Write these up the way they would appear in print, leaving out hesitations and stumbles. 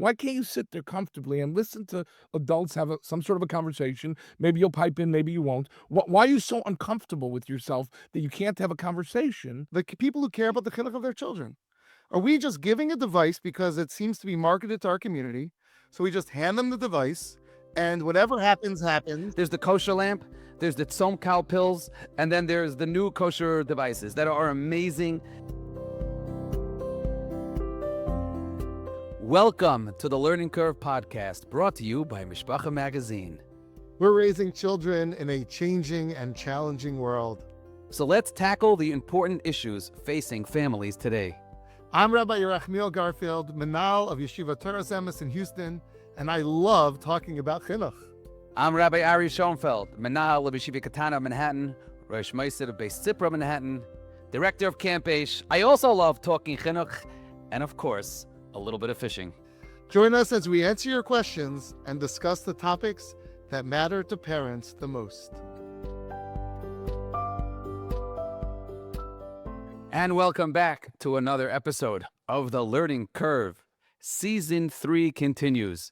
Why can't you sit there comfortably and listen to adults have some sort of a conversation? Maybe you'll pipe in, maybe you won't. Why are you so uncomfortable with yourself that you can't have a conversation? People who care about the chinuch of their children. Are we just giving a device because it seems to be marketed to our community? So we just hand them the device, and whatever happens, happens. There's the kosher lamp, there's the tzom cow pills, and then there's the new kosher devices that are amazing. Welcome to the Learning Curve podcast, brought to you by Mishpacha magazine. We're raising children in a changing and challenging world. So let's tackle the important issues facing families today. I'm Rabbi Yechiel Garfield, Manal of Yeshiva Torah Emes in Houston, and I love talking about chinuch. I'm Rabbi Ari Schonfeld, Manal of Yeshiva Katana of Manhattan, Rosh Meister of Beis Sipra Manhattan, Director of Camp Aish. I also love talking chinuch, and of course, a little bit of fishing. Join us as we answer your questions and discuss the topics that matter to parents the most. And welcome back to another episode of The Learning Curve. Season 3 continues.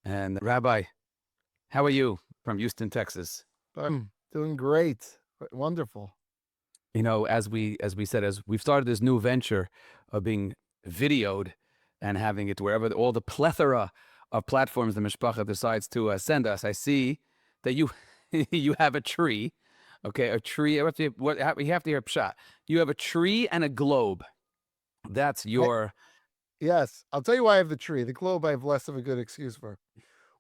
And Rabbi, how are you from Houston, Texas? I'm doing great. Wonderful. You know, as we've started this new venture of being videoed and having it wherever all the plethora of platforms the Mishpacha decides to send us, I see that you you have a tree. Okay, a tree. You have to hear pshat. You have a tree and a globe. That's your... Yes, I'll tell you why I have the tree. The globe I have less of a good excuse for.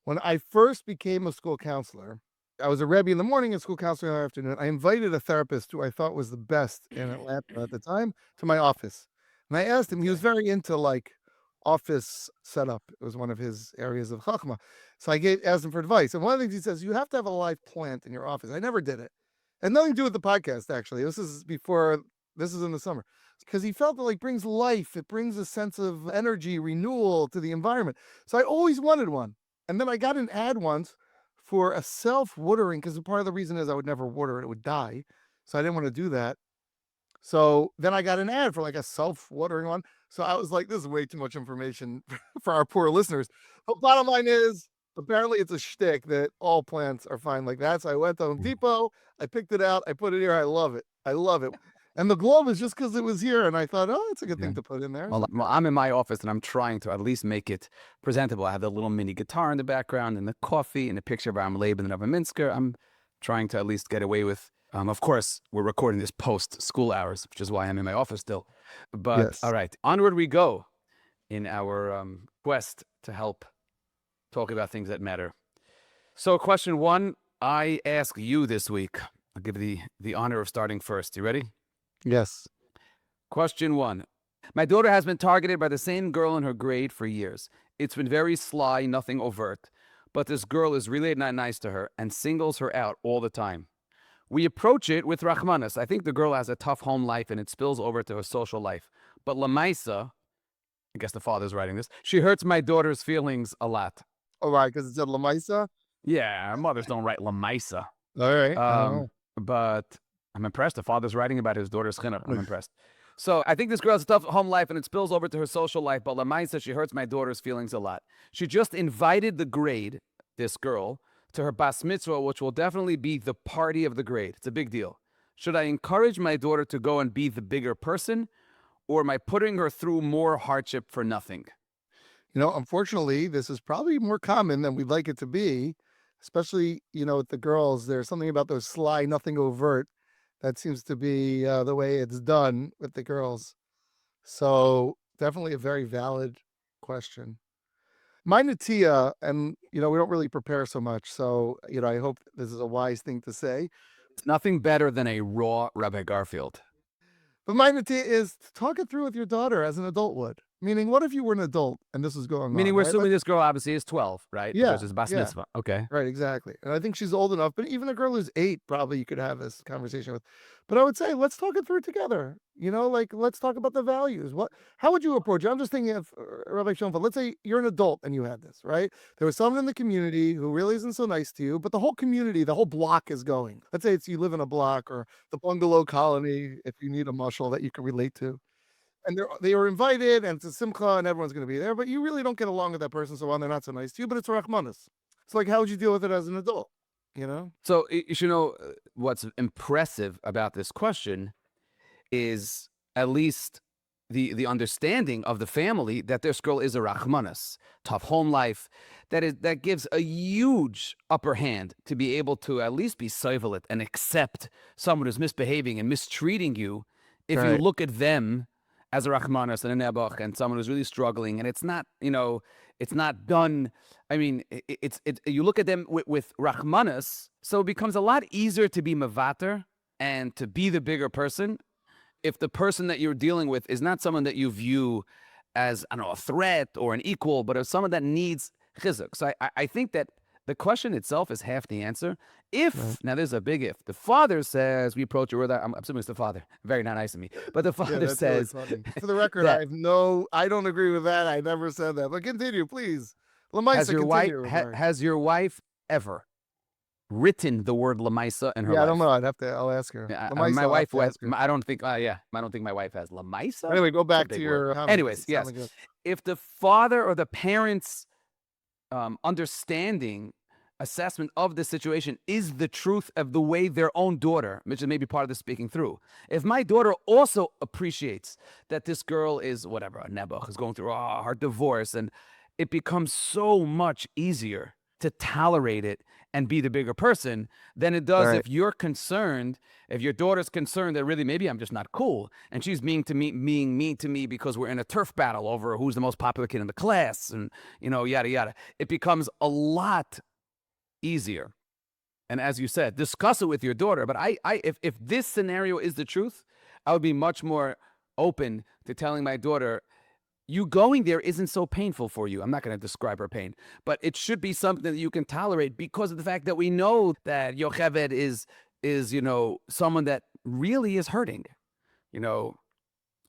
When I first became a school counselor, I was a Rebbe in the morning and school counselor in the afternoon. I invited a therapist who I thought was the best in Atlanta at the time to my office. And I asked him, he was very into office setup. It was one of his areas of chachma. So I asked him for advice. And one of the things he says, you have to have a live plant in your office. I never did it. And nothing to do with the podcast, actually. This is in the summer. Because he felt it brings life. It brings a sense of energy, renewal to the environment. So I always wanted one. And then I got an ad once for a self-watering, because part of the reason is I would never water it. It would die. So I didn't want to do that. So then I got an ad for a self-watering one. So I was like, this is way too much information for our poor listeners. But bottom line is, apparently it's a shtick that all plants are fine like that. So I went to Home Depot, I picked it out, I put it here. I love it. I love it. And the globe is just because it was here. And I thought, oh, it's a good thing to put in there. Well, I'm in my office and I'm trying to at least make it presentable. I have the little mini guitar in the background and the coffee and a picture of Am Leben and of a Minsker. I'm trying to at least get away with. Of course, we're recording this post-school hours, which is why I'm in my office still. But yes. All right, onward we go in our quest to help talk about things that matter. So question 1, I ask you this week. I'll give you the honor of starting first. You ready? Yes. Question 1. My daughter has been targeted by the same girl in her grade for years. It's been very sly, nothing overt. But this girl is really not nice to her and singles her out all the time. We approach it with Rachmanis. I think the girl has a tough home life and it spills over to her social life. But Lamaisa, I guess the father's writing this, she hurts my daughter's feelings a lot. All right, because it said Lamaisa? Yeah, mothers don't write Lamaisa. All right. But I'm impressed. The father's writing about his daughter's chinuch. I'm impressed. So I think this girl has a tough home life and it spills over to her social life. But Lamaisa, she hurts my daughter's feelings a lot. She just invited the grade, this girl, to her bas mitzvah, which will definitely be the party of the grade. It's a big deal. Should I encourage my daughter to go and be the bigger person, or am I putting her through more hardship for nothing? Unfortunately, this is probably more common than we'd like it to be, especially, with the girls. There's something about those sly, nothing overt. That seems to be the way it's done with the girls. So definitely a very valid question. My natia, and, we don't really prepare so much. So, I hope this is a wise thing to say. It's nothing better than a raw Rabbi Garfield. But my natia is to talk it through with your daughter as an adult would. Meaning, what if you were an adult and this was going on? Meaning we're assuming this girl obviously is 12, right? Yeah. Because it's bas mitzvah. Okay. Right, exactly. And I think she's old enough, but even a girl who's 8, probably you could have this conversation with. But I would say, let's talk it through together. Let's talk about the values. How would you approach it? I'm just thinking of Rabbi Schonfeld. Let's say you're an adult and you had this, right? There was someone in the community who really isn't so nice to you, but the whole community, the whole block is going. Let's say you live in a block or the bungalow colony, if you need a mushal that you can relate to. and they were invited, and it's a simcha, and everyone's going to be there, but you really don't get along with that person so well, and they're not so nice to you, but it's rachmanis. It's like, how would you deal with it as an adult? You know? So you should know what's impressive about this question is at least the understanding of the family that this girl is a rachmanis, tough home life, that gives a huge upper hand to be able to at least be soivelit and accept someone who's misbehaving and mistreating you if you look at them as a rachmanis and a nebuch and someone who's really struggling, and it's not, it's not done. I mean, you look at them with rachmanis, so it becomes a lot easier to be mevater and to be the bigger person if the person that you're dealing with is not someone that you view as, I don't know, a threat or an equal, but as someone that needs chizuk. So I think that the question itself is half the answer. If, now there's a big if, the father says, we approach it, I'm assuming it's the father, very not nice of me, but the father says... Really for the record, I don't agree with that. I never said that, but continue, please. Lamaisa, has your wife ever written the word lamaisa in her life? I don't know. I'll ask her. My wife was, I don't think my wife has lamaisa. Anyway, go back to your... Anyways, yes. If the father or the parents' understanding, assessment of the situation is the truth of the way their own daughter, which is maybe part of the speaking through. If my daughter also appreciates that this girl is whatever, a nebuch, is going through her divorce, and it becomes so much easier to tolerate it and be the bigger person than it does if you're concerned, if your daughter's concerned that really maybe I'm just not cool, and she's being mean to me because we're in a turf battle over who's the most popular kid in the class, and yada yada. It becomes a lot easier. And as you said, discuss it with your daughter. But if this scenario is the truth, I would be much more open to telling my daughter, you going there isn't so painful for you. I'm not going to describe her pain, but it should be something that you can tolerate because of the fact that we know that Yocheved is someone that really is hurting.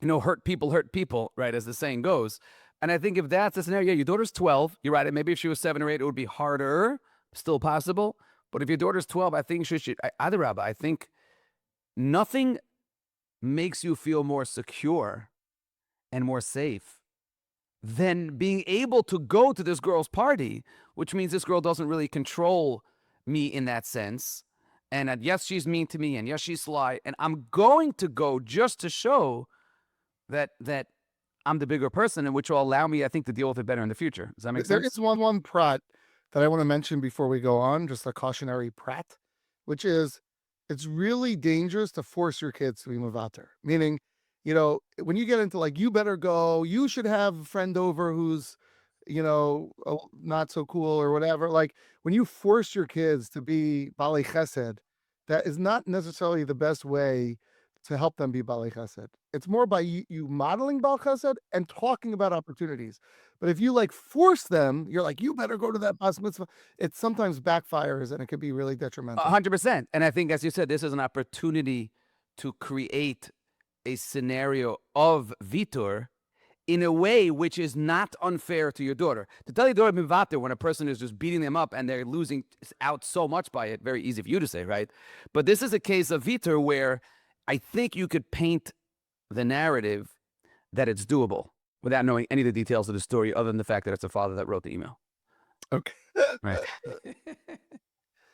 Hurt people, right, as the saying goes. And I think if that's the scenario, your daughter's 12, you're right, and maybe if she was 7 or 8, it would be harder, still possible. But if your daughter's 12, I think I think nothing makes you feel more secure and more safe than being able to go to this girl's party, which means this girl doesn't really control me in that sense. And yes, she's mean to me, and yes, she's sly, and I'm going to go just to show that I'm the bigger person, and which will allow me, I think, to deal with it better in the future. Does that make sense? There is one prat that I want to mention before we go on, just a cautionary prat, which is it's really dangerous to force your kids to be mevater. Meaning, when you get into like, you better go, you should have a friend over who's, not so cool or whatever. Like when you force your kids to be balei chesed, that is not necessarily the best way to help them be balei chesed. It's more by you modeling balei chesed and talking about opportunities. But if you like force them, you're like, you better go to that bas mitzvah. It sometimes backfires and it could be really detrimental. 100%. And I think, as you said, this is an opportunity to create a scenario of vitur in a way which is not unfair to your daughter. To tell your daughter mivater when a person is just beating them up and they're losing out so much by it, very easy for you to say, right? But this is a case of vitur where I think you could paint the narrative that it's doable without knowing any of the details of the story other than the fact that it's a father that wrote the email. Okay. Right.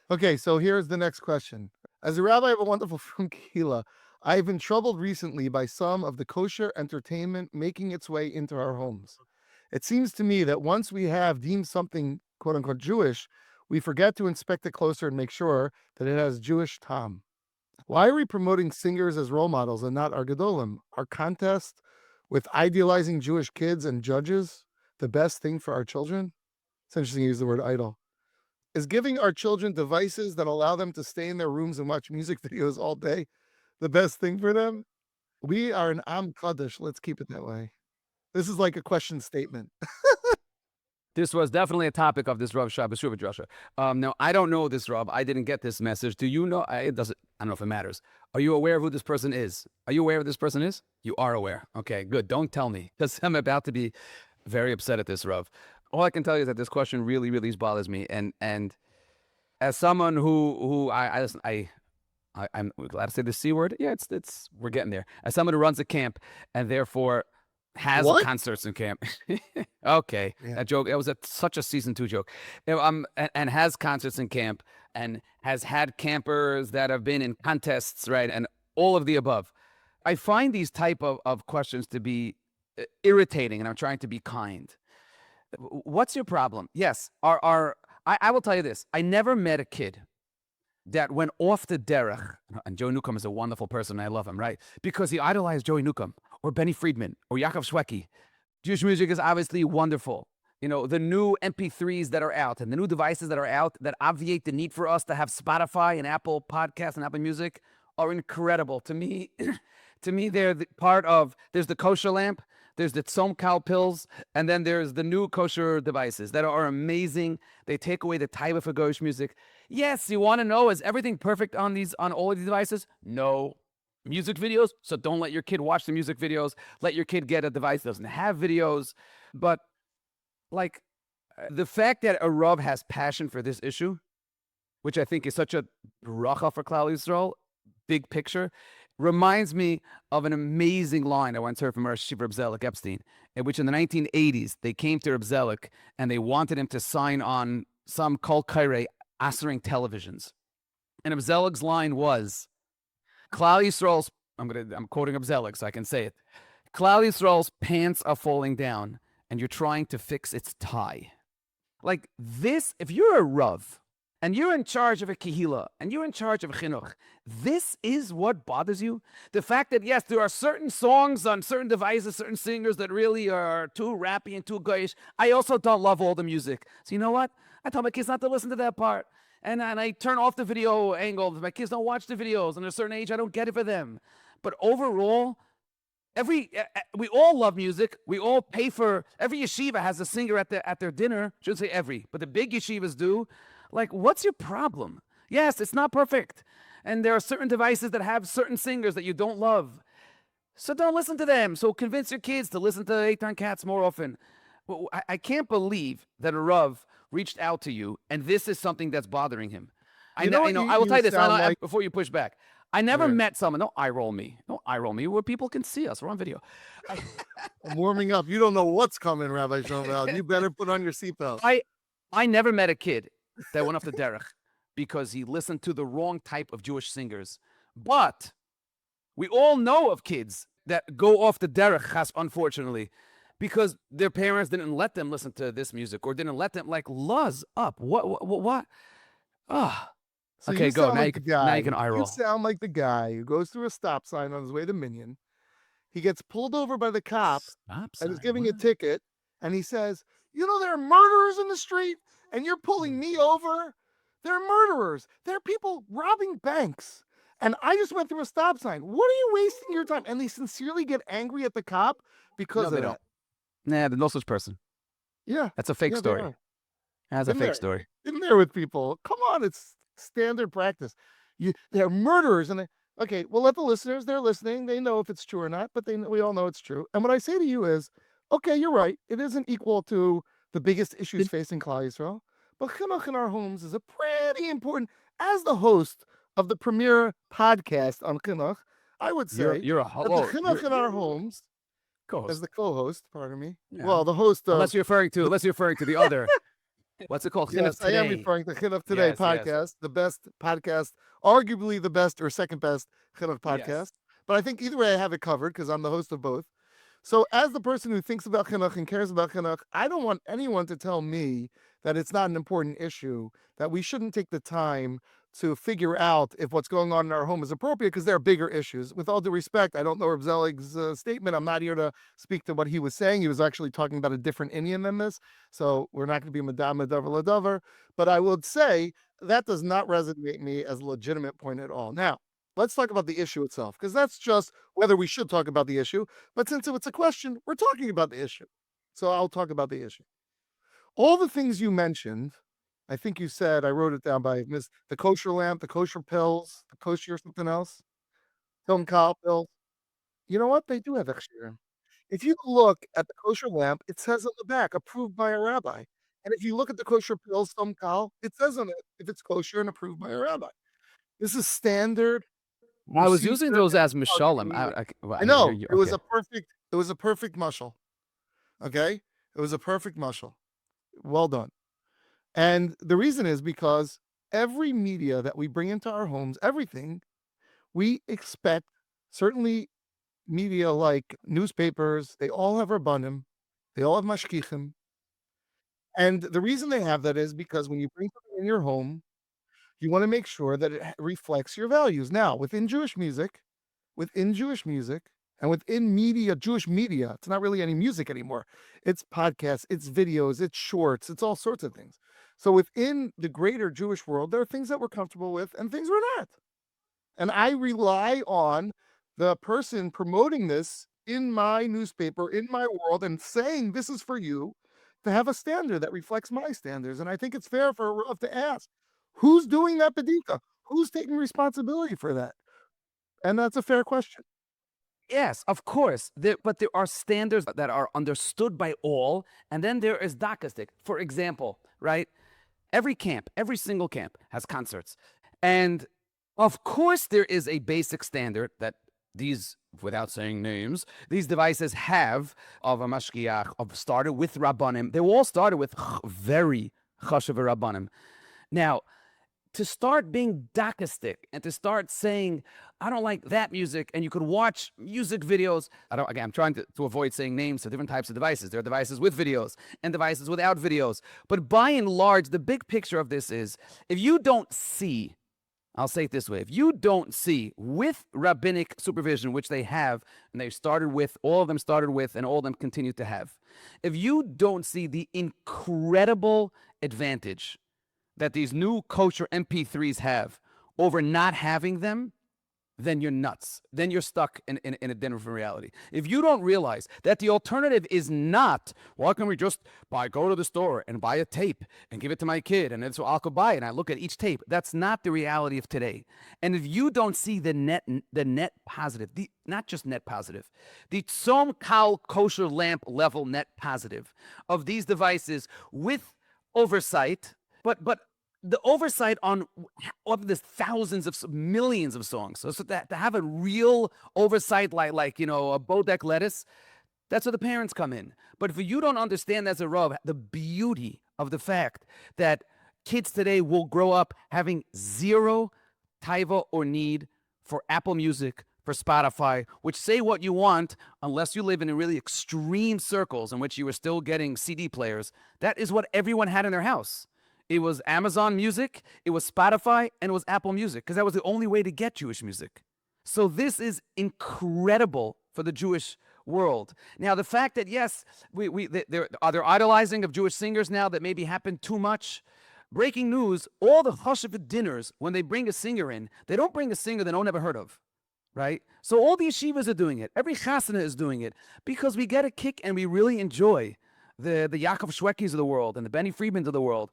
Okay, so here's the next question. As a rabbi of a wonderful from Kehila, I've been troubled recently by some of the kosher entertainment making its way into our homes. It seems to me that once we have deemed something quote unquote Jewish, we forget to inspect it closer and make sure that it has Jewish tam. Why are we promoting singers as role models and not our gedolim? Our contest with idealizing Jewish kids and judges the best thing for our children? It's interesting to use the word idol. Is giving our children devices that allow them to stay in their rooms and watch music videos all day the best thing for them? We are an Am Kaddish. Let's keep it that way. This is like a question statement. This was definitely a topic of this Rav Shabbos Shuvah Drasha. Now, I don't know this Rav. I didn't get this message. Do you know? I don't know if it matters. Are you aware of who this person is? Are you aware of who this person is? You are aware. Okay, good. Don't tell me, because I'm about to be very upset at this Rav. All I can tell you is that this question really, really bothers me. And as someone who I'm glad to say the C word. Yeah, it's we're getting there. As someone who runs a camp and therefore has What? concerts in camp. Okay, Yeah. that joke. That was such a season 2 joke. And has concerts in camp and has had campers that have been in contests, right? And all of the above. I find these type of questions to be irritating, and I'm trying to be kind. What's your problem? Yes, I will tell you this. I never met a kid that went off the derech, and Joey Newcomb is a wonderful person, and I love him, right? Because he idolized Joey Newcomb or Benny Friedman or Yaakov Shweki. Jewish music is obviously wonderful. You know, the new MP3s that are out and the new devices that are out that obviate the need for us to have Spotify and Apple Podcasts and Apple Music are incredible. To me, they're part of, there's the kosher lamp, there's the Tzom Kal pills, and then there's the new kosher devices that are amazing. They take away the taiva for Goyish music. Yes, you want to know, is everything perfect on all of these devices? No. Music videos, so don't let your kid watch the music videos. Let your kid get a device that doesn't have videos. But like the fact that a Rav has passion for this issue, which I think is such a bracha for Klal Yisrael, big picture, reminds me of an amazing line I once heard from Rosh Yeshiva Reb Zelek Epstein, in which in the 1980s, they came to Reb Zelek and they wanted him to sign on some Kol Kairei Asering televisions. And Reb Zelek's line was, Klal Yisrael's, I'm quoting Reb Zelek so I can say it, Klal Yisrael's pants are falling down and you're trying to fix its tie. Like this, if you're a Rav, and you're in charge of a kehila, and you're in charge of a chinuch, this is what bothers you? The fact that, yes, there are certain songs on certain devices, certain singers that really are too rappy and too goyish. I also don't love all the music. So you know what? I tell my kids not to listen to that part. And I turn off the video angle. My kids don't watch the videos. And at a certain age, I don't get it for them. But overall, we all love music. We all pay for, every yeshiva has a singer at their dinner. Shouldn't say every, but the big yeshivas do. Like, what's your problem? Yes, it's not perfect. And there are certain devices that have certain singers that you don't love. So don't listen to them. So convince your kids to listen to Eitan Katz more often. Well, I can't believe that a Rav reached out to you and this is something that's bothering him. I will tell you this before you push back. I never met someone, don't eye roll me, where people can see us. We're on video. I'm warming up. You don't know what's coming, Rabbi Schonfeld. You better put on your seatbelt. I never met a kid that went off the derech because he listened to the wrong type of Jewish singers. But we all know of kids that go off the derech, unfortunately, because their parents didn't let them listen to this music or didn't let them, like, luz up. What? Ah. So okay, go. Now, like now you can eye roll. You sound like the guy who goes through a stop sign on his way to Minyan. He gets pulled over by the cop and is giving a ticket. And he says, you know, there are murderers in the street and you're pulling me over. They're murderers. They're people robbing banks. And I just went through a stop sign. What are you wasting your time? And they sincerely get angry at the cop because of that. Nah, there's no such person. Yeah. That's a fake story. That's a fake story. In there with people. Come on, it's standard practice. They're murderers. And okay, well, let the listeners, they're listening. They know if it's true or not, but we all know it's true. And what I say to you is, okay, you're right. It isn't equal to the biggest issues facing Klal Yisrael. But chinuch in our homes is a pretty important, as the host of the premier podcast on chinuch, I would say you're a the chinuch in our homes, co-host. As the co-host, pardon me. Yeah. Well, the host of... Unless you're referring to the other... What's it called? Yes, Today. I am referring to Chinuch Today podcast, the best podcast, arguably the best or second best Chinuch podcast. Yes. But I think either way I have it covered because I'm the host of both. So as the person who thinks about Chinuch and cares about Chinuch, I don't want anyone to tell me that it's not an important issue, that we shouldn't take the time to figure out if what's going on in our home is appropriate because there are bigger issues. With all due respect, I don't know Reb Zelek's statement. I'm not here to speak to what he was saying. He was actually talking about a different Indian than this. So we're not going to be madama davar ladavar. But I would say that does not resonate me as a legitimate point at all. Now, let's talk about the issue itself, because that's just whether we should talk about the issue. But since it's a question, we're talking about the issue. So I'll talk about the issue. All the things you mentioned, I think you said, I wrote it down by the kosher lamp, the kosher pills, the kosher something else, Film Kal pills. You know what? They do have extra. If you look at the kosher lamp, it says on the back, approved by a rabbi. And if you look at the kosher pills, Film Kal, it says on it if it's kosher and approved by a rabbi. This is standard. I was using those as mishalim. I know. It was a perfect It was a perfect mushal. Okay? It was a perfect mushal. Well done. And the reason is because every media that we bring into our homes, everything, we expect, certainly media like newspapers, they all have rabbanim, they all have mashkichim. And the reason they have that is because when you bring something in your home, you want to make sure that it reflects your values. Now, within Jewish music, and within media, Jewish media, it's not really any music anymore. It's podcasts, it's videos, it's shorts, it's all sorts of things. So within the greater Jewish world, there are things that we're comfortable with and things we're not. And I rely on the person promoting this in my newspaper, in my world, and saying this is for you, to have a standard that reflects my standards. And I think it's fair for a Rav to ask, who's doing that bedika? Who's taking responsibility for that? And that's a fair question. Yes, of course. But there are standards that are understood by all, and then there is dakastic. For example, right? Every single camp has concerts. And of course there is a basic standard that these, without saying names, these devices have of a mashgiach, of started with rabbanim. They all started with very chashuv rabbanim. Now, to start being dakastic and to start saying, I don't like that music, and you could watch music videos. I'm trying to avoid saying names for different types of devices. There are devices with videos and devices without videos. But by and large, the big picture of this is, if you don't see, I'll say it this way, if you don't see with rabbinic supervision, which they have, and they started with, all of them started with, and all of them continue to have, if you don't see the incredible advantage that these new kosher MP3s have over not having them, then you're nuts. Then you're stuck in a different reality. If you don't realize that the alternative is not, why can't we just go to the store and buy a tape and give it to my kid, and then so I'll go buy it and I look at each tape. That's not the reality of today. And if you don't see the net positive, not just net positive, the tzom kal kosher lamp level net positive of these devices with oversight, but the oversight on of this thousands of millions of songs. So to have a real oversight like a Bodek lettuce, that's where the parents come in. But if you don't understand as a Rav the beauty of the fact that kids today will grow up having zero taiva or need for Apple Music, for Spotify, which say what you want, unless you live in really extreme circles in which you were still getting CD players, that is what everyone had in their house. It was Amazon Music, it was Spotify, and it was Apple Music, because that was the only way to get Jewish music. So this is incredible for the Jewish world. Now, the fact that, yes, are there idolizing of Jewish singers now that maybe happened too much? Breaking news, all the Chashuv dinners, when they bring a singer in, they don't bring a singer they don't ever heard of, right? So all the yeshivas are doing it. Every chasana is doing it, because we get a kick and we really enjoy the Yaakov Shwekis of the world and the Benny Friedmans of the world.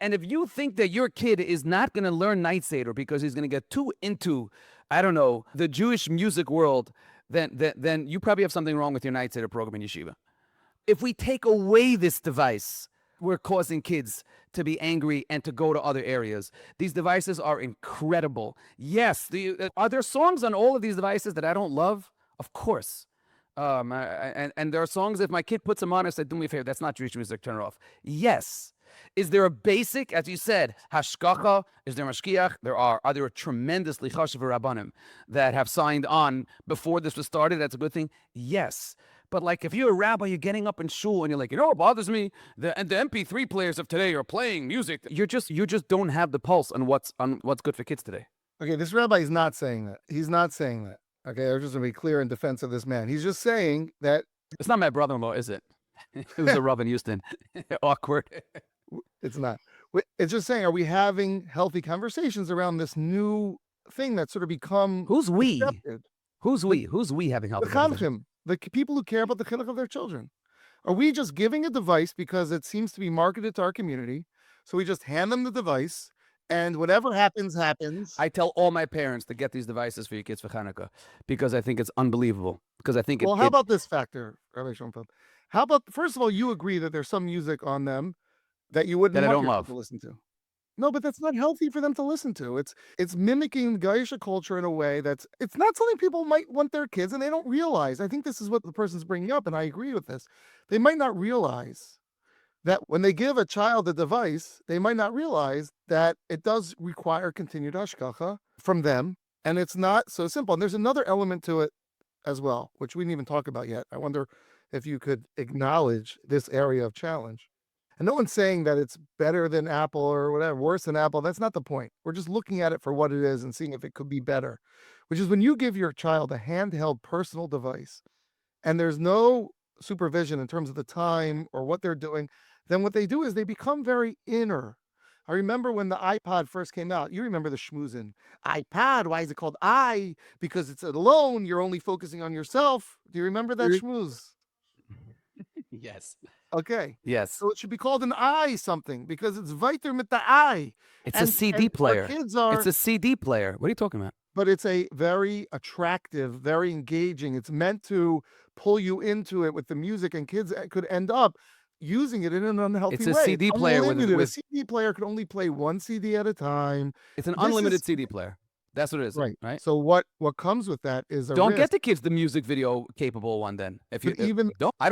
And if you think that your kid is not going to learn Night Seder because he's going to get too into, I don't know, the Jewish music world, then you probably have something wrong with your Night Seder program in yeshiva. If we take away this device, we're causing kids to be angry and to go to other areas. These devices are incredible. Yes, are there songs on all of these devices that I don't love? Of course. And there are songs, if my kid puts them on, I say, do me a favor, that's not Jewish music, turn it off. Yes. Is there a basic, as you said, hashkacha? Is there mashkiach? Are there tremendously chashuv rabbanim that have signed on before this was started? That's a good thing. Yes, but like if you're a rabbi, you're getting up in shul and you're like, it bothers me. The MP3 players of today are playing music. You just don't have the pulse on what's good for kids today. Okay, this rabbi is not saying that. He's not saying that. Okay, I'm just going to be clear in defense of this man. He's just saying that it's not my brother-in-law, is it? Who's a Rav in Houston? Awkward. It's not. It's just saying, are we having healthy conversations around this new thing that's sort of become Who's we? accepted? Who's we? Who's we having healthy conversations? The people who care about the chinuch of their children. Are we just giving a device because it seems to be marketed to our community? So we just hand them the device, and whatever happens, happens. I tell all my parents to get these devices for your kids for Hanukkah because I think it's unbelievable. Because I think how about this factor, Rabbi Schonfeld? How about, first of all, you agree that there's some music on them that you wouldn't want your kid to listen to? No, but that's not healthy for them to listen to. It's mimicking Gaisha culture in a way it's not something people might want their kids, and they don't realize. I think this is what the person's bringing up, and I agree with this. They might not realize that when they give a child a device, they might not realize that it does require continued hashgacha from them, and it's not so simple. And there's another element to it as well, which we didn't even talk about yet. I wonder if you could acknowledge this area of challenge. And no one's saying that it's better than Apple or whatever, worse than Apple. That's not the point. We're just looking at it for what it is and seeing if it could be better, which is when you give your child a handheld personal device and there's no supervision in terms of the time or what they're doing, then what they do is they become very inner. I remember when the iPod first came out, you remember the schmoozin. iPod, why is it called I? Because it's alone, you're only focusing on yourself. Do you remember that schmooze? Yes. Okay. Yes. So it should be called an I something because it's weiter mit the I. It's a CD player. Kids It's a CD player. What are you talking about? But it's a very attractive, very engaging. It's meant to pull you into it with the music, and kids could end up using it in an unhealthy way. It's a CD player with a CD player could only play one CD at a time. It's an unlimited CD player. That's what it is. Right. So what comes with that is a don't risk. get the kids the music video capable one then. If you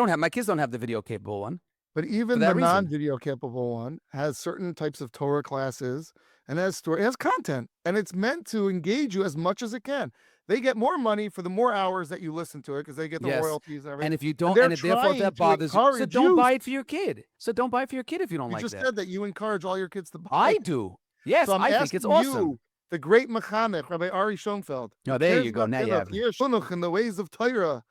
my kids don't have the video capable one. But even the non-video capable one has certain types of Torah classes and it has content, and it's meant to engage you as much as it can. They get more money for the more hours that you listen to it because they get the royalties and everything. And if you don't, and therefore that bothers you, so don't buy it for your kid. So don't buy it for your kid if you don't like that. You just said that you encourage all your kids to buy. I do. Yes, so I think it's awesome. The great mechanech, Rabbi Ari Schonfeld. Oh, there you go. Now you have it. In the ways of Torah.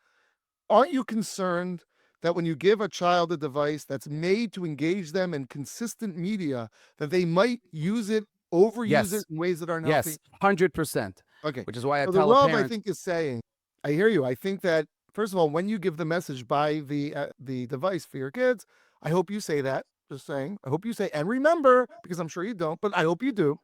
Aren't you concerned that when you give a child a device that's made to engage them in consistent media, that they might use it, overuse it in ways that aren't healthy? Yes, 100%. Okay. Which is why I tell the a Rav, parent, I think, is saying, I hear you. I think that, first of all, when you give the message by the device for your kids, I hope you say that. Just saying. I hope you say, and remember, because I'm sure you don't, but I hope you do.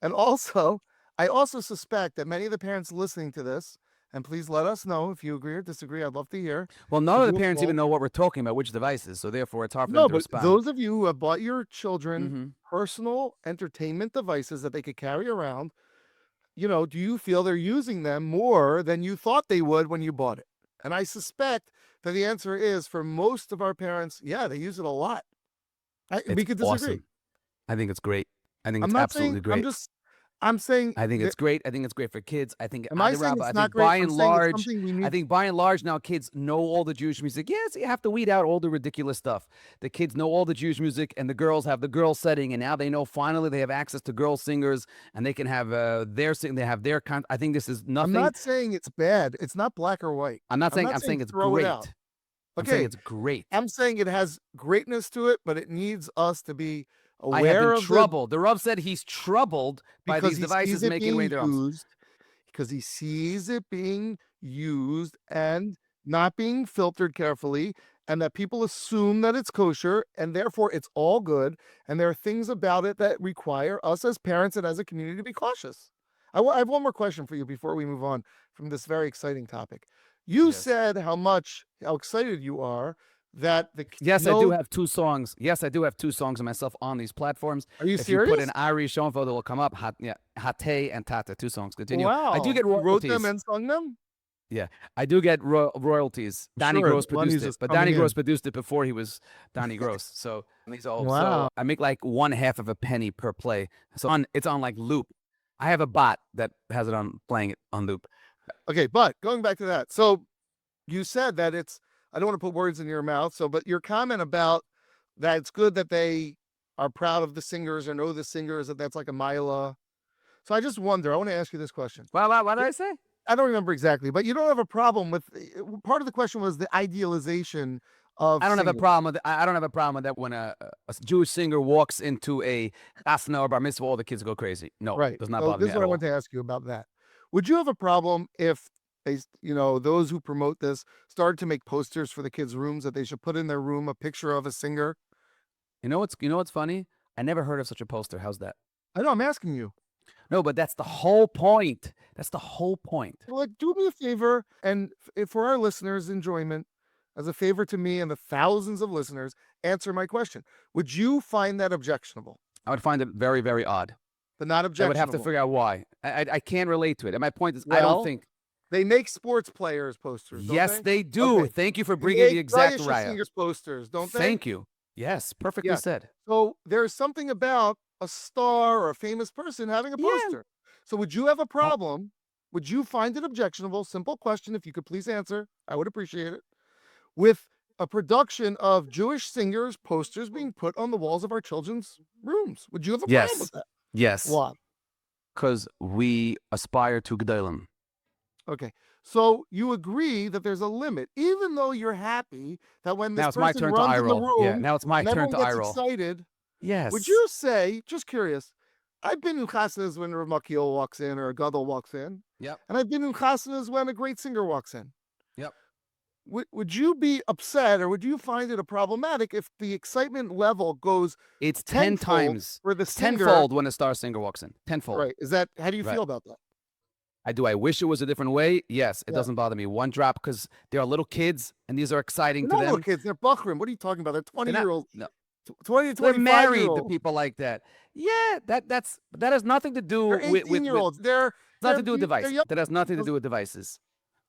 And also, I also suspect that many of the parents listening to this, and please let us know if you agree or disagree. I'd love to hear. Well, none of the parents even know what we're talking about, which devices, so therefore it's hard for them to respond. Those of you who have bought your children personal entertainment devices that they could carry around, do you feel they're using them more than you thought they would when you bought it? And I suspect that the answer is, for most of our parents, yeah, they use it a lot. We could disagree. Awesome. I think it's great. I think it's absolutely great. I'm saying I think it's great. I think it's great for kids. I think I think by and large now kids know all the Jewish music. Yes, you have to weed out all the ridiculous stuff. The kids know all the Jewish music, and the girls have the girl setting, and now they know finally they have access to girl singers, and they can have their sing. They have their con. I think this is nothing. I'm not saying it's bad. It's not black or white. I'm saying it's great. I'm saying it's great. I'm saying it has greatness to it, but it needs us to be aware I have been of troubled. The Rav said he's troubled by these devices making away their own. Because he sees it being used and not being filtered carefully, and that people assume that it's kosher, and therefore it's all good. And there are things about it that require us as parents and as a community to be cautious. I have one more question for you before we move on from this very exciting topic. You said how excited you are that the I do have 2 songs. Yes, I do have 2 songs of myself on these platforms. Are you if serious? You put an Ari Schonfeld, it will come up. Hate and Tata, 2 songs. Continue. Wow. I do get royalties. You wrote them and sung them? Yeah, I do get royalties. Danny Gross produced it, but Danny Gross produced it before he was Danny Gross. So these all. Wow. So I make like 1/2 of a penny per play. So it's on like loop. I have a bot that has it on playing it on loop. Okay, but going back to that, so you said that I don't want to put words in your mouth. But your comment about that it's good that they are proud of the singers or know the singers, that's like a mila. So I just wonder, I want to ask you this question. Well, what did I say? I don't remember exactly, but you don't have a problem with, part of the question was the idealization of I don't singing. have a problem with it. I don't have a problem with that when a Jewish singer walks into a chasna or bar mitzvah, all the kids go crazy. No, right. does not So bother me this is at what I all. want to ask you about that. Would you have a problem if those who promote this started to make posters for the kids' rooms that they should put in their room a picture of a singer? You know what's funny? I never heard of such a poster. How's that? I know, I'm asking you. No, but that's the whole point. That's the whole point. Well, do me a favor, and for our listeners' enjoyment, as a favor to me and the thousands of listeners, answer my question. Would you find that objectionable? I would find it very, very odd. But not I objectionable. would have to figure out why. I can't relate to it. And my point is, I Well, don't think. They make sports players posters, don't Yes, they? they do. Okay. Thank you for They bringing the make exact Goyish raya. singers posters, don't they? Thank you. Yes, perfectly Yeah. said. So there's something about a star or a famous person having a Yeah. poster. So would you have a problem? Would you find it objectionable? Simple question, if you could please answer. I would appreciate it. With a production of Jewish singers' posters being put on the walls of our children's rooms. Would you have a problem Yes. with that? Yes. Why? Because we aspire to G'daylim. Okay. So you agree that there's a limit, even though you're happy that when this Now it's my person turn to runs eye in the roll. Yeah, room now it's my and turn everyone to eye gets roll. excited, Yes. would you say, just curious, I've been in chasanas when Rav Yechiel walks in or a gadol walks in, Yep. and I've been in chasanas when a great singer walks in. Yep. Would you be upset or would you find it a problematic if the excitement level goes It's 10 tenfold times. for the It's singer? tenfold when a star singer walks in. Tenfold. Right. Is that, how do you Right. feel about that? I do. I wish it was a different way. Yes, it Yeah. doesn't bother me one drop because they are little kids and these are exciting They're to not them. little kids. They're buchrim. What are you talking about? They're They're not- 20-year-old, no. 20 to They're 25 married year to olds. people like that. Yeah, that has nothing to do They're with 18-year-olds. They're nothing to do with they're devices. young. That has nothing to do with devices.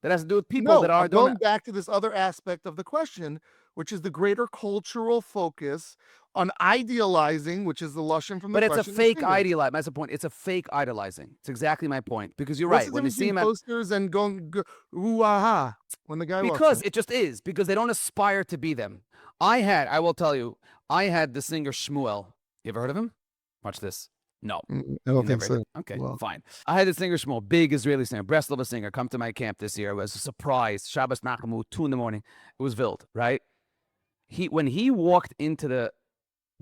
That has to do with people No, that are I'm going back to this other aspect of the question, which is the greater cultural focus on idealizing, which is the lashon from the But it's a question. the fake singer. idolizing. That's the point. It's a fake idolizing. It's exactly my point. Because you're What's right. the When you difference see him between at, posters and going ooh aha when the guy walks because in? it just is. Because they don't aspire to be them. I will tell you, I had the singer Shmuel. You ever heard of him? Watch this. No. I You don't think never so. did. Okay, Well. fine. I had the singer Shmuel, big Israeli singer, Breslova singer, come to my camp this year. It was a surprise. Shabbos Nachamu, 2 in the morning. It was wild, right? When he walked into the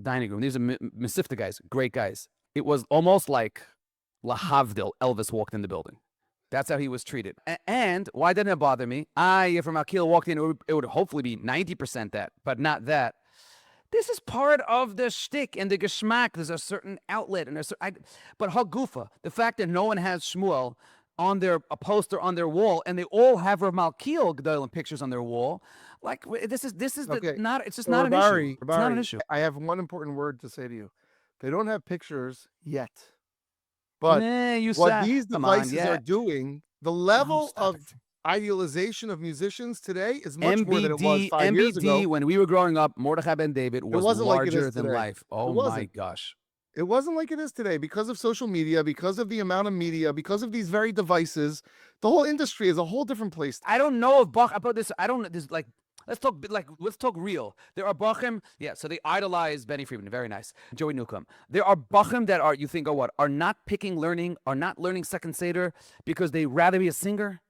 dining room, these are Mesifta guys, great guys. It was almost like Lahavdil, Elvis walked in the building. That's how he was treated. And why didn't it bother me? If Akil walked in, it would hopefully be 90% that, but not that. This is part of the shtick and the geschmack. There's a certain outlet, and but Hagufa, the fact that no one has Shmuel on a poster on their wall, and they all have Rav Malkiel Gedolim pictures on their wall, like this is Okay. not. It's just So not an issue. Rabari, It's not an issue. I have one important word to say to you. They don't have pictures yet. But Nah, you what said, these come on, devices yeah. are doing, the Oh, level stop of it. idealization of musicians today is much more than it was 5 years MBD, ago. when we were growing up, Mordechai Ben David was wasn't like it larger is than today. life. Oh It my wasn't. gosh. It wasn't like it is today because of social media, because of the amount of media, because of these very devices. The whole industry is a whole different place. I don't know if Bach about this. I don't. This like. Let's talk real. There are Bachim, yeah. So they idolize Benny Friedman, very nice. Joey Newcomb. There are Bachim that you think, are not learning, are not learning second seder because they rather be a singer,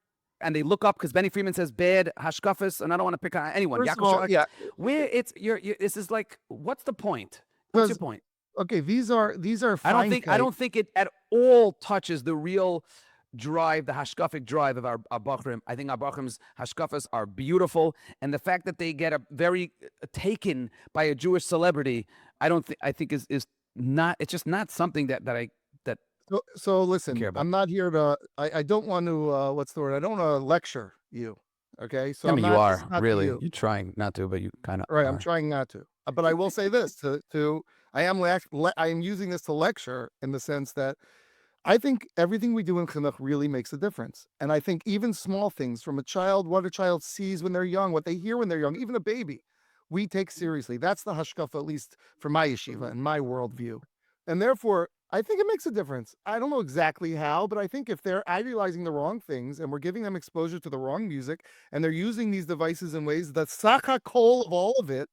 and they look up because Benny Friedman says bad hashkafas, and I don't want to pick on anyone. First of all, Yaakov Shak- yeah. Where it's this is like, what's the point? What's your Because point? okay, these are I fine don't think it at all touches the real drive, the hashkafic drive of our Bachrim. I think our Bachrim's hashkafas are beautiful, and the fact that they get very taken by a Jewish celebrity, I think is not. It's just not something that So listen, care about. I'm not here to. I don't want to. What's the word? I don't want to lecture you. Okay, so I mean, I'm you not, are it's not to really. you. You're trying not to, but you kind of Right, are. I'm trying not to. But I will say this I am using this to lecture in the sense that I think everything we do in chinuch really makes a difference. And I think even small things from a child, what a child sees when they're young, what they hear when they're young, even a baby, we take seriously. That's the hashkafa, at least for my yeshiva and my worldview. And therefore, I think it makes a difference. I don't know exactly how, but I think if they're idealizing the wrong things and we're giving them exposure to the wrong music and they're using these devices in ways that saka kol of all of it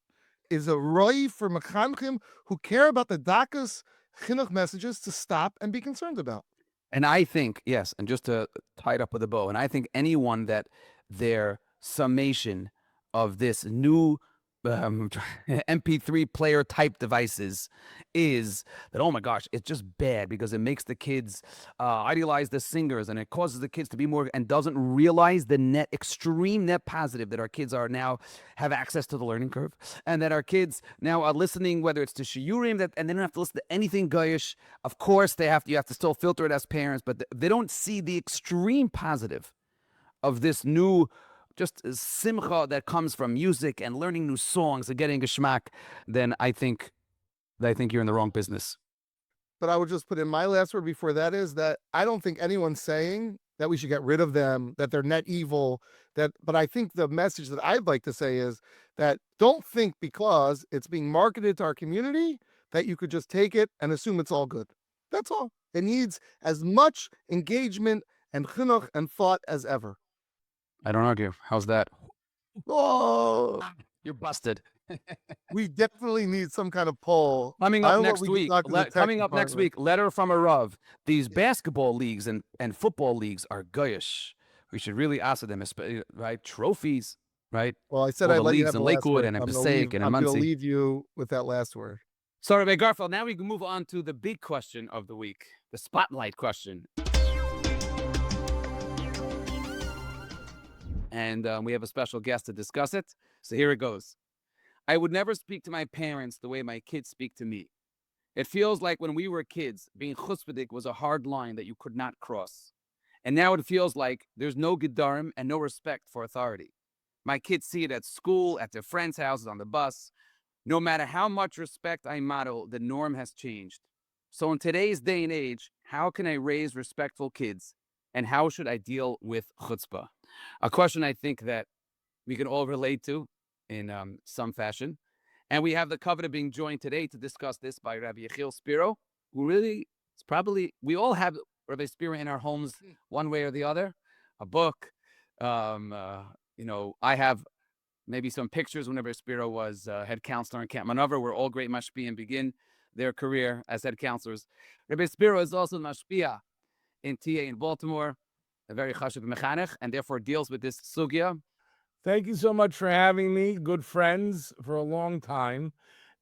is a roi for mechanchim who care about the dakas chinuch messages to stop and be concerned about. And I think, yes, and just to tie it up with a bow, and I think anyone that their summation of this new MP3 player type devices is that, oh my gosh, it's just bad because it makes the kids idealize the singers and it causes the kids to be more, and doesn't realize the extreme net positive that our kids are now have access to the learning curve, and that our kids now are listening, whether it's to shiurim, and they don't have to listen to anything goyish. Of course, you have to still filter it as parents, but they don't see the extreme positive of this new just simcha that comes from music and learning new songs and getting geschmack. Then I think you're in the wrong business. but I would just put in my last word before that is that I don't think anyone's saying that we should get rid of them, that they're net evil, but I think the message that I'd like to say is that don't think because it's being marketed to our community that you could just take it and assume it's all good. That's all. It needs as much engagement and chinuch and thought as ever. I don't argue. How's that? Oh, You're busted. we definitely need some kind of poll. Coming I up don't know next what we week. talked to the tech Coming up next department. week. Letter from a Rav. These basketball leagues and football leagues are goyish. We should really ask them, right? Trophies, right? Well, I said All I'd the let you leagues have in the last Lakewood word. and in I'm Passaic and in going to Muncie. leave you with that last word. So, Rabbi Garfield, now we can move on to the big question of the week, the spotlight question. And we have a special guest to discuss it. So here it goes. I would never speak to my parents the way my kids speak to me. It feels like when we were kids, being chutzpadik was a hard line that you could not cross. And now it feels like there's no gedarim and no respect for authority. My kids see it at school, at their friends' houses, on the bus. No matter how much respect I model, the norm has changed. So in today's day and age, how can I raise respectful kids? And how should I deal with chutzpah? A question I think that we can all relate to in some fashion. And we have the covet of being joined today to discuss this by Rabbi Yechiel Spero, who really is probably, we all have Rabbi Spero in our homes one way or the other, a book. I have maybe some pictures whenever Spero was head counselor in Camp Manover, where all great mashpiyim begin their career as head counselors. Rabbi Spero is also mashpiyah in TA in Baltimore, a very chashuv mechanech, and therefore deals with this sugya. Thank you so much for having me. Good friends for a long time.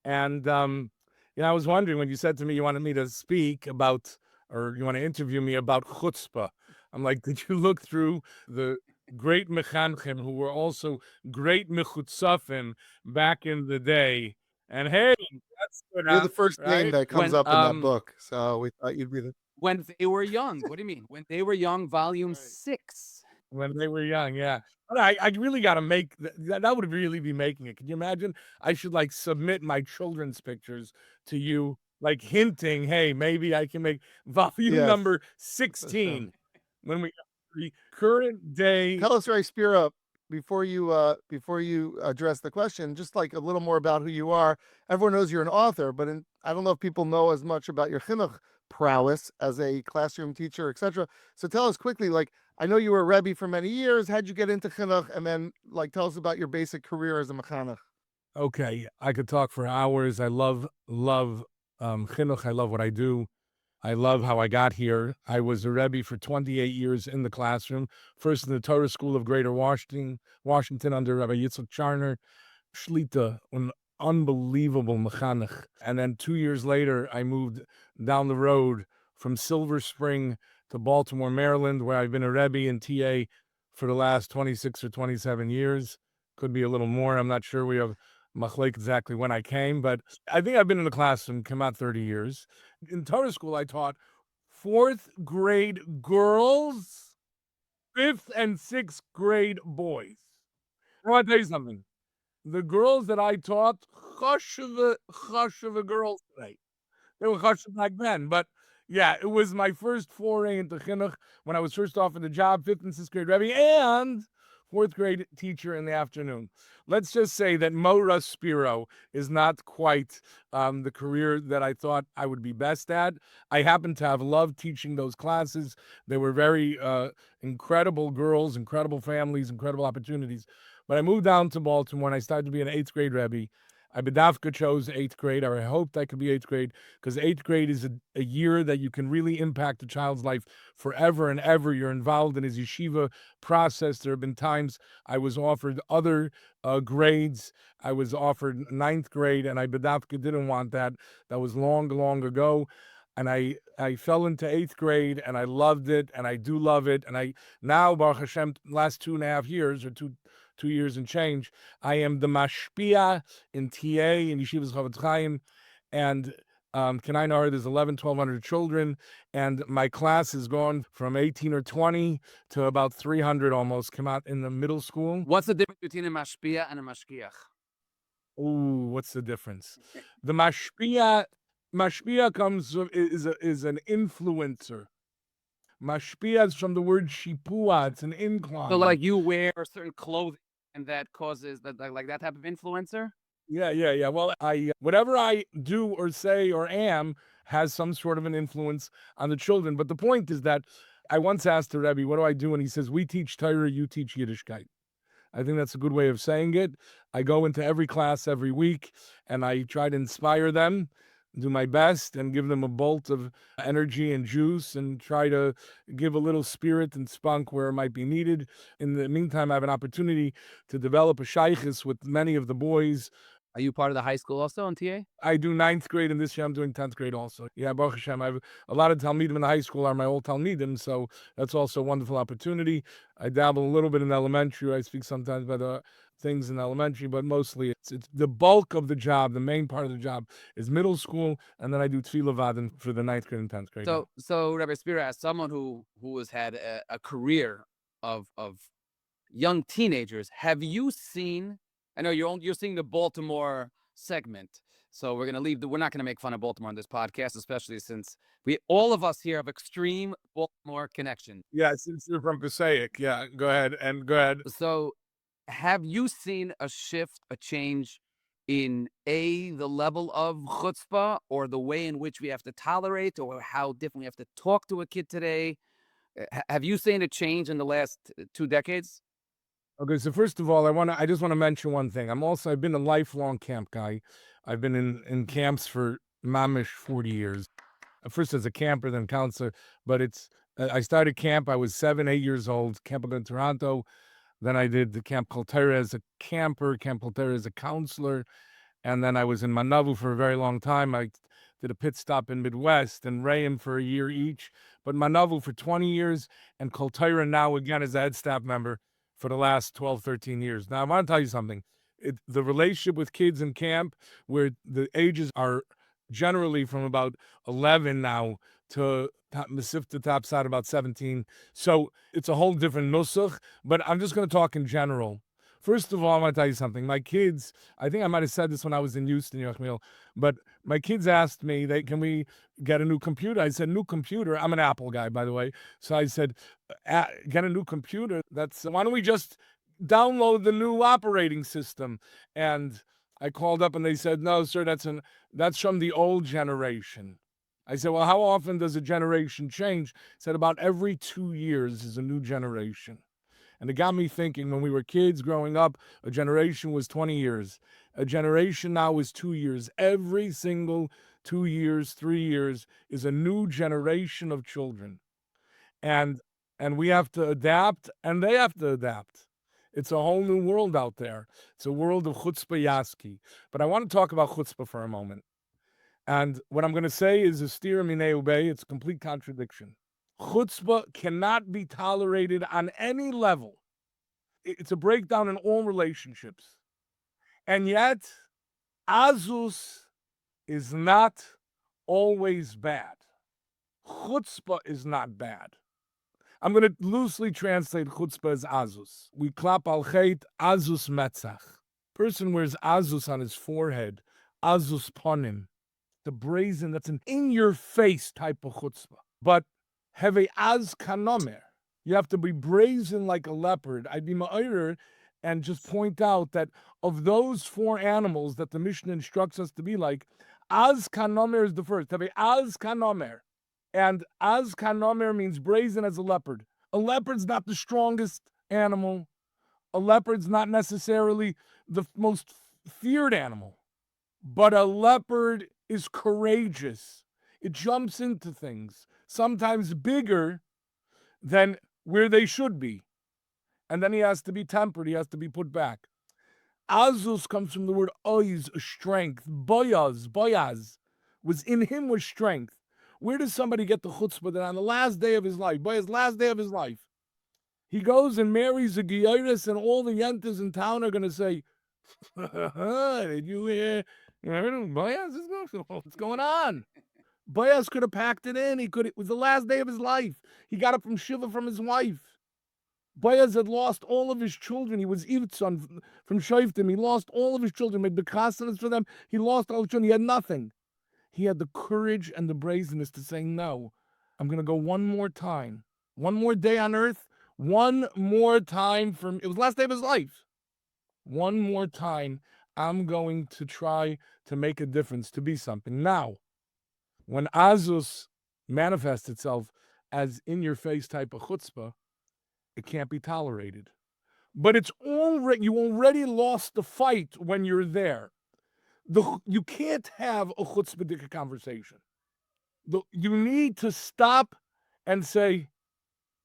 And, I was wondering when you said to me you wanted me to speak about, or you want to interview me about chutzpah. I'm like, did you look through the great mechanchim who were also great mechutzafim back in the day? And hey, that's good. You're the first name right? that comes When, up in that book, so we thought you'd be the. When they were young. What do you mean? When they were young, volume Right. 6. When they were young, yeah. But I really got to make that would really be making it. Can you imagine? I should like submit my children's pictures to you, like hinting, hey, maybe I can make volume Yes, number for sure. 16 when we the current day. Tell us, Ray Spero, before you address the question, just like a little more about who you are. Everyone knows you're an author, but I don't know if people know as much about your chinuch prowess as a classroom teacher, etc. So tell us quickly, like, I know you were a Rebbe for many years. How'd you get into chinuch? And then, like, tell us about your basic career as a mechanech. Okay, I could talk for hours. I love chinuch. I love what I do. I love how I got here. I was a Rebbe for 28 years in the classroom, first in the Torah School of Greater Washington under Rabbi Yitzchak Charner, Shlita, an unbelievable mechanech. And then 2 years later, I moved down the road from Silver Spring to Baltimore, Maryland, where I've been a Rebbe and TA for the last 26 or 27 years. Could be a little more. I'm not sure. We have machlek exactly when I came, but I think I've been in the classroom, come out 30 years. In Torah school, I taught 4th grade girls, 5th and 6th grade boys. I want to tell you something. The girls that I taught, chashuva girls today. They were chashuv back then, but yeah, it was my first foray into chinuch when I was first offered the job, 5th and 6th grade Rebbe, and 4th grade teacher in the afternoon. Let's just say that Mora Spero is not quite the career that I thought I would be best at. I happen to have loved teaching those classes. They were very incredible girls, incredible families, incredible opportunities. But I moved down to Baltimore and I started to be an 8th grade Rebbe. I bedavka chose 8th grade, or I hoped I could be 8th grade, because 8th grade is a year that you can really impact a child's life forever and ever. You're involved in his yeshiva process. There have been times I was offered other grades. I was offered 9th grade, and I bedavka didn't want that. That was long, long ago. And I fell into 8th grade, and I loved it, and I do love it. And I now, Baruch Hashem, last 2.5 years, or two years and change, I am the mashpia in TA in Yeshivas Chavetz Chaim, and Kenai Nahar, there's 1,100 children, and my class has gone from 18 or 20 to about 300 almost, come out in the middle school. What's the difference between a mashpia and a mashkiach? Ooh, what's the difference? The mashpia Mashpia is an influencer. Mashpia is from the word shipua. It's an incline. So like you wear certain clothing and that causes that like that type of influencer? Yeah. Well, whatever I do or say or am has some sort of an influence on the children. But the point is that I once asked the Rebbe, what do I do? And he says, we teach Torah, you teach Yiddishkeit. I think that's a good way of saying it. I go into every class every week and I try to inspire them, do my best, and give them a bolt of energy and juice and try to give a little spirit and spunk where it might be needed. In the meantime, I have an opportunity to develop a shaykhis with many of the boys. Are you part of the high school also in TA? I do 9th grade, and this year I'm doing 10th grade also. Yeah, Baruch Hashem, I have a lot of Talmidim in the high school are my old Talmidim, so that's also a wonderful opportunity. I dabble a little bit in elementary. I speak sometimes about the things in elementary, but mostly it's the bulk of the job, the main part of the job is middle school, and then I do Tefillah Vaden for the 9th grade and 10th grade. So Rabbi Spero, as someone who has had a career of young teenagers, have you seen? I know you're seeing the Baltimore segment, so we're not gonna make fun of Baltimore on this podcast, especially since all of us here have extreme Baltimore connection. Yeah, since you're from Passaic, yeah, go ahead. So, have you seen a shift, a change in the level of chutzpah, or the way in which we have to tolerate, or how different we have to talk to a kid today? Have you seen a change in the last 2 decades? Okay, so first of all, I just want to mention one thing. I've been a lifelong camp guy. I've been in camps for mamish 40 years. First as a camper, then counselor. But I started camp. I was 7, 8 years old. Camp in Toronto. Then I did the Camp Kultura as a camper, Camp Kultura as a counselor, and then I was in Manavu for a very long time. I did a pit stop in Midwest and Rayam for a year each, but Manavu for 20 years, and Kultura now again as a head staff member for the last 12, 13 years. Now, I want to tell you something. The relationship with kids in camp, where the ages are generally from about 11 now to Masif to top side about 17. So it's a whole different nusach, but I'm just going to talk in general. First of all, I want to tell you something. My kids, I think I might have said this when I was in Houston, Yechiel, but my kids asked me, can we get a new computer? I said, new computer? I'm an Apple guy, by the way. So I said, get a new computer. Why don't we just download the new operating system? And I called up and they said, no, sir, that's from the old generation. I said, well, how often does a generation change? He said, about every 2 years is a new generation. And it got me thinking, when we were kids growing up, a generation was 20 years. A generation now is 2 years. Every single 2 years, 3 years is a new generation of children. And we have to adapt, and they have to adapt. It's a whole new world out there. It's a world of chutzpah yaski. But I want to talk about chutzpah for a moment. And what I'm going to say is a steer minei ubei. It's a complete contradiction. Chutzpah cannot be tolerated on any level. It's a breakdown in all relationships. And yet, azus is not always bad. Chutzpah is not bad. I'm going to loosely translate chutzpah as azus. We clap al chet, azus metzach. Person wears azus on his forehead, azus ponim. The brazen, that's an in-your-face type of chutzpah. But have a az kanomer. You have to be brazen like a leopard. I'd be ma'ir and just point out that of those 4 animals that the Mishnah instructs us to be like, az kanomer is the first. Have a az kanomer. And az kanomer means brazen as a leopard. A leopard's not the strongest animal. A leopard's not necessarily the most feared animal. But a leopard is courageous. It jumps into things, sometimes bigger than where they should be. And then he has to be tempered. He has to be put back. Azus comes from the word oiz, strength. Boyaz, was in him was strength. Where does somebody get the chutzpah that on the last day of his life, Boyaz, last day of his life, he goes and marries a Geiris, and all the yentas in town are going to say, did you hear? Boyaz, what's going on? Boyaz could have packed it in. It was the last day of his life. He got it from Shiva from his wife. Boyaz had lost all of his children. He was Ivtson from Shoftim. He lost all of his children, made the kasanas for them. He lost all his children. He had nothing. he had the courage and the brazenness to say, no, I'm going to go one more time, one more day on earth, one more time it was the last day of his life. One more time, I'm going to try to make a difference, to be something. Now, when Azus manifests itself as in-your-face type of chutzpah, it can't be tolerated. But you already lost the fight when you're there. You can't have a chutzpadik conversation. You need to stop and say,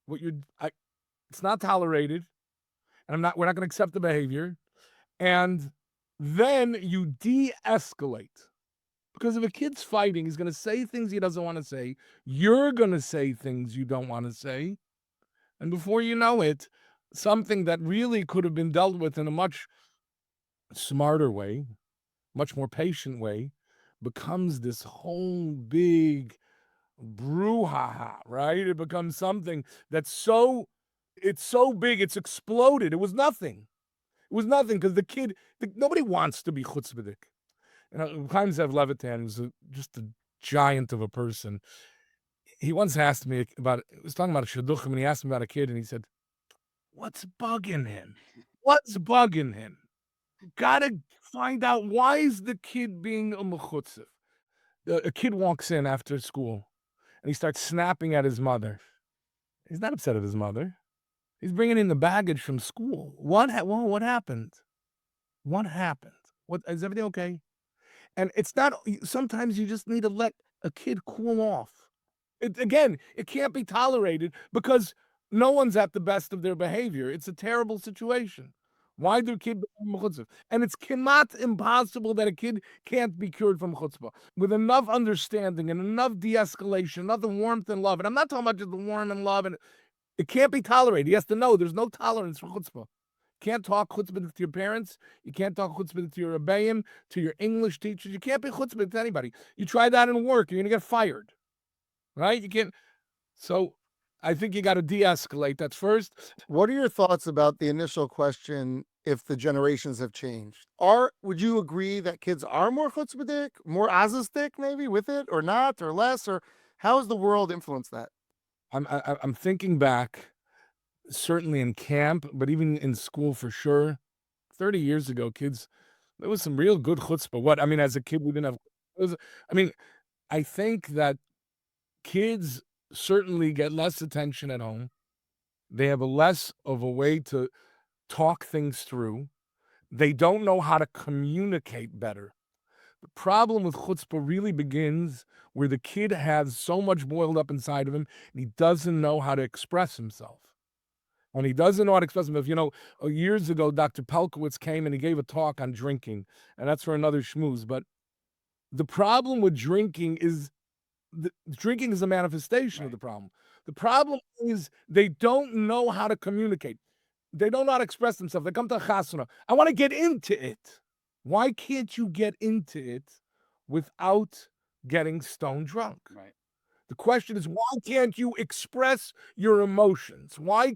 it's not tolerated, and we're not going to accept the behavior. And then you de-escalate. Because if a kid's fighting, he's going to say things he doesn't want to say. You're going to say things you don't want to say. And before you know it, something that really could have been dealt with in a much smarter way, much more patient way, becomes this whole big brouhaha, right? It becomes something that's it's so big, it's exploded. It was nothing. It was nothing because nobody wants to be chutzpadik. Chaim Zev Levitan was just a giant of a person. He once asked me he was talking about shidduchim, and he asked me about a kid, and he said, what's bugging him? What's bugging him? Gotta find out, why is the kid being a mechutzev? A kid walks in after school, and he starts snapping at his mother. He's not upset at his mother. He's bringing in the baggage from school. What happened? What happened? Is everything okay? And it's not, sometimes you just need to let a kid cool off. It can't be tolerated because no one's at the best of their behavior. It's a terrible situation. Why do kids become chutzpah? And it's not impossible that a kid can't be cured from chutzpah. With enough understanding and enough de-escalation, enough warmth and love. And I'm not talking about just the warmth and love. And it can't be tolerated. He has to know there's no tolerance for chutzpah. You can't talk chutzpah to your parents. You can't talk chutzpah to your rebbeim, to your English teachers. You can't be chutzpah to anybody. You try that in work, you're going to get fired. Right? You can't. So I think you got to de-escalate. That's first. What are your thoughts about the initial question, if the generations have changed? Would you agree that kids are more chutzpadik, more azistic maybe with it, or not, or less? Or how has the world influenced that? I'm thinking back, certainly in camp, but even in school for sure. 30 years ago, kids, there was some real good chutzpah. As a kid, we didn't have. I think that kids certainly get less attention at home. They have less of a way to talk things through. They don't know how to communicate better. The problem with chutzpah really begins where the kid has so much boiled up inside of him, and he doesn't know how to express himself. And he doesn't know how to express himself. Years ago, Dr. Pelkowitz came and he gave a talk on drinking, and that's for another schmooze. But the problem with drinking is drinking is a manifestation of the problem. The problem is they don't know how to communicate. They don't know how to express themselves. They come to a chasana. I want to get into it. Why can't you get into it without getting stone drunk? Right. The question is, why can't you express your emotions? Why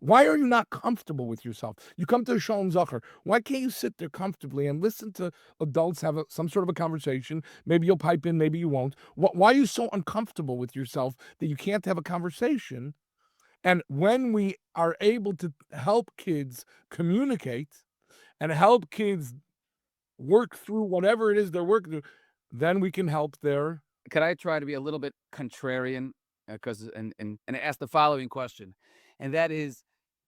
are you not comfortable with yourself? You come to a Shalom Zacher. Why can't you sit there comfortably and listen to adults have some sort of a conversation? Maybe you'll pipe in, maybe you won't. Why are you so uncomfortable with yourself that you can't have a conversation? And when we are able to help kids communicate and help kids work through whatever it is they're working through, then we can help their. Could I try to be a little bit contrarian and ask the following question? And that is,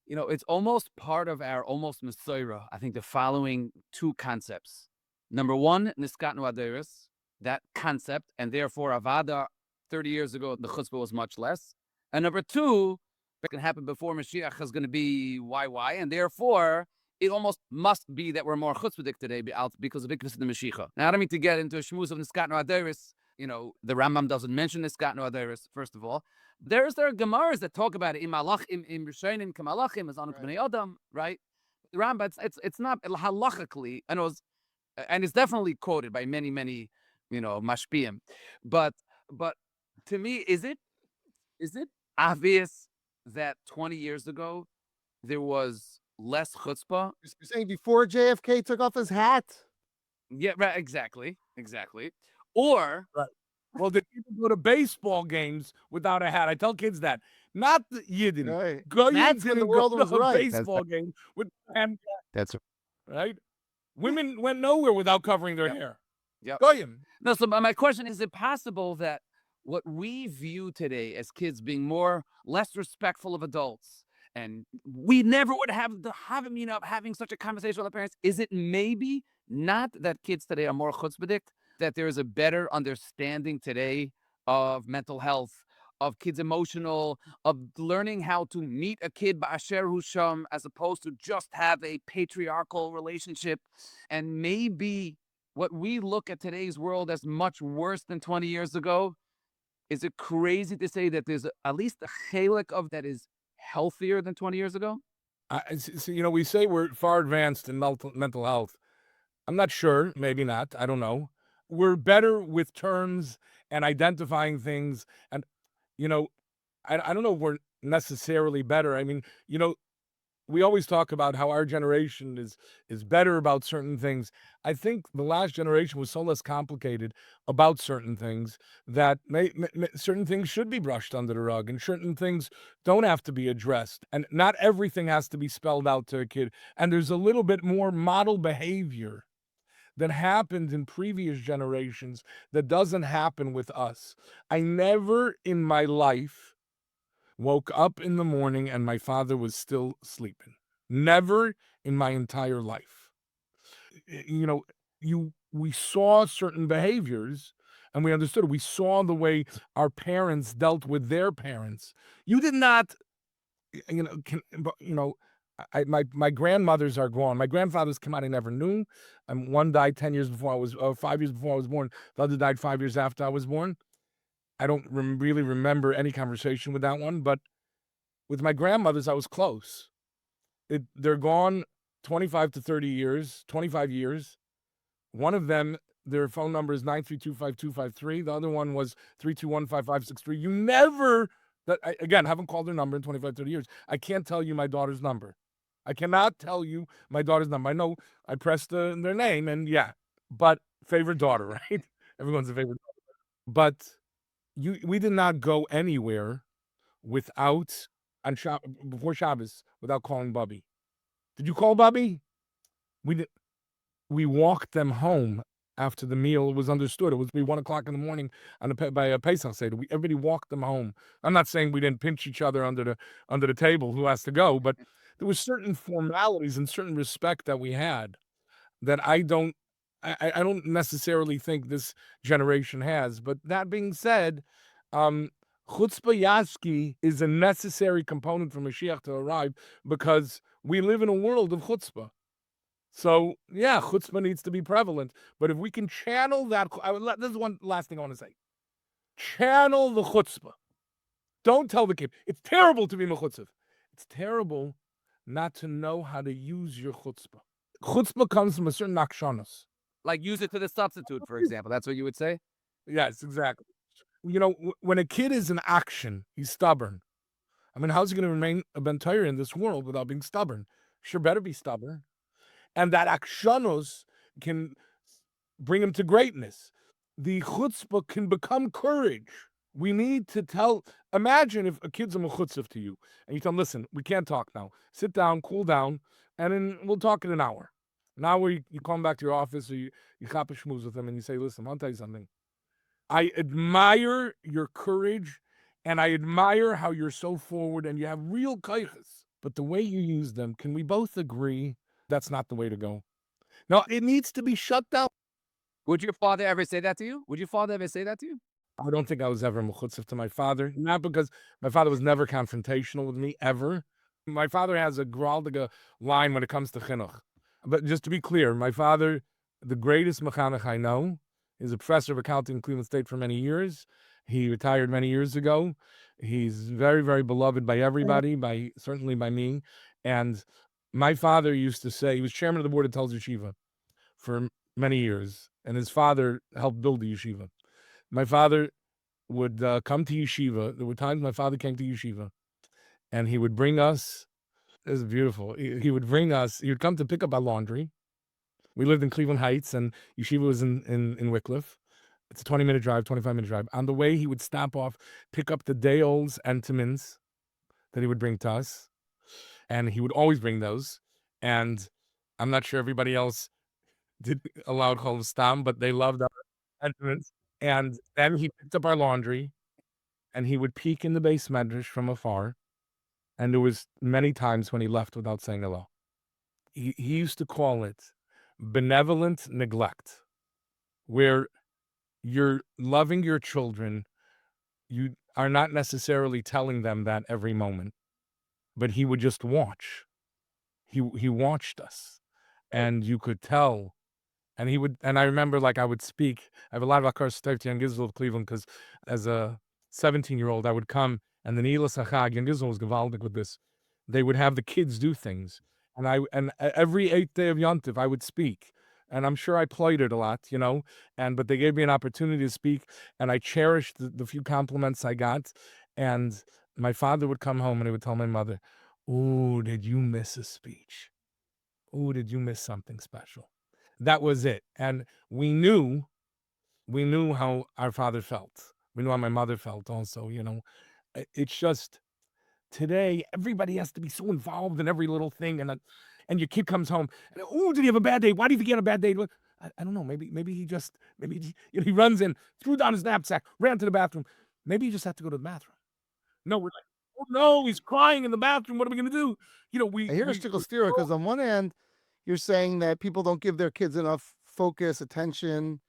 it's almost part of our almost Mesorah, I think, the following two concepts. Number one, Niskatnu Aderis, that concept, and therefore Avada 30 years ago, the chutzpah was much less. And number two, it can happen before Mashiach is going to be YY, and therefore it almost must be that we're more chutzpadik today because of Ikvis of the Mashiach. Now, I don't mean to get into a shmuz of Niskatnu Aderis. The Rambam doesn't mention Niskatnu Aderis, first of all. There are Gemaras that talk about it. Im Rishonim Kamalachim is on Bnei Adam, right? The Rambam, it's not halachically, and it's definitely quoted by many mashpiyim. But to me, is it obvious that 20 years ago there was less chutzpah? You're saying before JFK took off his hat? Yeah, right. Exactly. Or Well, did people go to baseball games without a hat? I tell kids that. Not the Yidden. Right. Goyim That's when the didn't world go was to a right. baseball game with a hat, That's right? Women went nowhere without covering their hair. Yep. Goyim. no, so my question is it possible that what we view today as kids being less respectful of adults, and we never would have having such a conversation with our parents, is it maybe not that kids today are more chutzpadik, that there is a better understanding today of mental health, of kids' emotional, of learning how to meet a kid ba'asher hu sham, as opposed to just have a patriarchal relationship, and maybe what we look at today's world as much worse than 20 years ago, is it crazy to say that there's at least a chalik of that is healthier than 20 years ago? We say we're far advanced in mental health. I'm not sure. Maybe not. I don't know. We're better with terms and identifying things. And, I don't know if we're necessarily better. I mean, we always talk about how our generation is better about certain things. I think the last generation was so less complicated about certain things that certain things should be brushed under the rug, and certain things don't have to be addressed, and not everything has to be spelled out to a kid. And there's a little bit more model behavior that happened in previous generations that doesn't happen with us. I never in my life woke up in the morning and my father was still sleeping. Never in my entire life. We saw certain behaviors and we understood. We saw the way our parents dealt with their parents. You did not, my grandmothers are gone. My grandfathers came out, I never knew. One died 10 years before I was, 5 years before I was born. The other died 5 years after I was born. I don't really remember any conversation with that one, but with my grandmothers, I was close. They're gone 25 to 30 years, 25 years. One of them, their phone number is 9325253. The other one was 3215563. You never, again, haven't called their number in 25, 30 years. I can't tell you my daughter's number. I cannot tell you my daughter's number. I know I pressed their name and but favorite daughter, right? Everyone's a favorite daughter. But we did not go anywhere without before Shabbos without calling Bubby. Did you call Bubby? We walked them home after the meal. It was understood. It was 1 o'clock in the morning by a Pesach Seder. Everybody walked them home. I'm not saying we didn't pinch each other under the table who has to go, but there was certain formalities and certain respect that we had that I don't necessarily think this generation has. But that being said, chutzpah yaski is a necessary component for Mashiach to arrive because we live in a world of chutzpah. So, chutzpah needs to be prevalent. But if we can channel that, this is one last thing I want to say. Channel the chutzpah. Don't tell the kid, it's terrible to be mechutzav. It's terrible not to know how to use your chutzpah. Chutzpah comes from a certain akshanos. Like use it to the substitute, for example. That's what you would say? Yes, exactly. When a kid is in action, he's stubborn. I mean, how's he going to remain a ben Torah in this world without being stubborn? Sure better be stubborn. And that akshanos can bring him to greatness. The chutzpah can become courage. We need to imagine if a kid's a mechutzav to you, and you tell him, listen, we can't talk now. Sit down, cool down, and then we'll talk in an hour. Now you come back to your office or you chop a schmooze with him and you say, listen, I'll tell you something. I admire your courage and I admire how you're so forward and you have real kaiches. But the way you use them, can we both agree that's not the way to go? No, it needs to be shut down. Would your father ever say that to you? I don't think I was ever mechutzav to my father. Not because my father was never confrontational with me, ever. My father has a Geraldige line when it comes to chinuch. But just to be clear, my father, the greatest mechanech I know, is a professor of accounting in Cleveland State for many years. He retired many years ago. He's very, very beloved by everybody, certainly by me. And my father used to say, he was chairman of the board of Telz Yeshiva for many years, and his father helped build the yeshiva. My father would come to yeshiva. There were times my father came to yeshiva, and he would bring us. It was beautiful. He would come to pick up our laundry. We lived in Cleveland Heights, and yeshiva was in Wycliffe. It's a 20-minute drive, 25-minute drive. On the way, he would stop off, pick up the day-olds entenmann's that he would bring to us. And he would always bring those. And I'm not sure everybody else did allow kol stam, but they loved our entenmann's. And then he picked up our laundry, and he would peek in the base medrash from afar. And there was many times when he left without saying hello. He used to call it benevolent neglect, where you're loving your children. You are not necessarily telling them that every moment, but he would just watch. He watched us, and you could tell. And he would, and I remember, like, I would speak. I have a lot of Akar Stevti and Gizl of Cleveland, because as a 17-year-old, I would come, and the Nila Sachag, and Gizl was gewaldig with this. They would have the kids do things. And every 8th day of Yontif, I would speak. And I'm sure I played it a lot, but they gave me an opportunity to speak, and I cherished the few compliments I got. And my father would come home, and he would tell my mother, "Ooh, did you miss a speech? Ooh, did you miss something special?" That was it. And we knew how our father felt. We knew how my mother felt also, It's just, today, everybody has to be so involved in every little thing. And your kid comes home, and, "Oh, did he have a bad day? Why did he think he had a bad day?" I don't know. Maybe he runs in, threw down his knapsack, ran to the bathroom. Maybe he just had to go to the bathroom. No, we're like, "Oh no, he's crying in the bathroom. What are we going to do?" I hear a shtickle steer, because on one hand, you're saying that people don't give their kids enough focus, attention,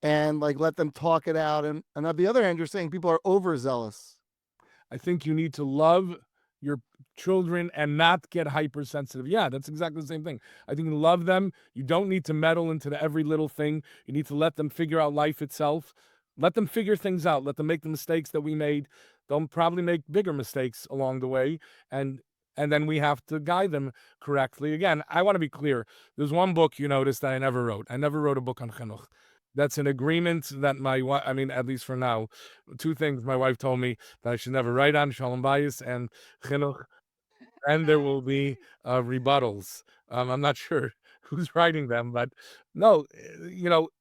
and like let them talk it out. And on the other hand, you're saying people are overzealous. I think you need to love your children and not get hypersensitive. Yeah, that's exactly the same thing. I think you love them. You don't need to meddle into every little thing. You need to let them figure out life itself. Let them figure things out. Let them make the mistakes that we made. They'll probably make bigger mistakes along the way. And then we have to guide them correctly. Again, I want to be clear. There's one book you noticed that I never wrote. I never wrote a book on chinuch. That's an agreement that my wife, at least for now, 2 things my wife told me that I should never write on, Shalom Bayis and chinuch, and there will be rebuttals. I'm not sure who's writing them, but no,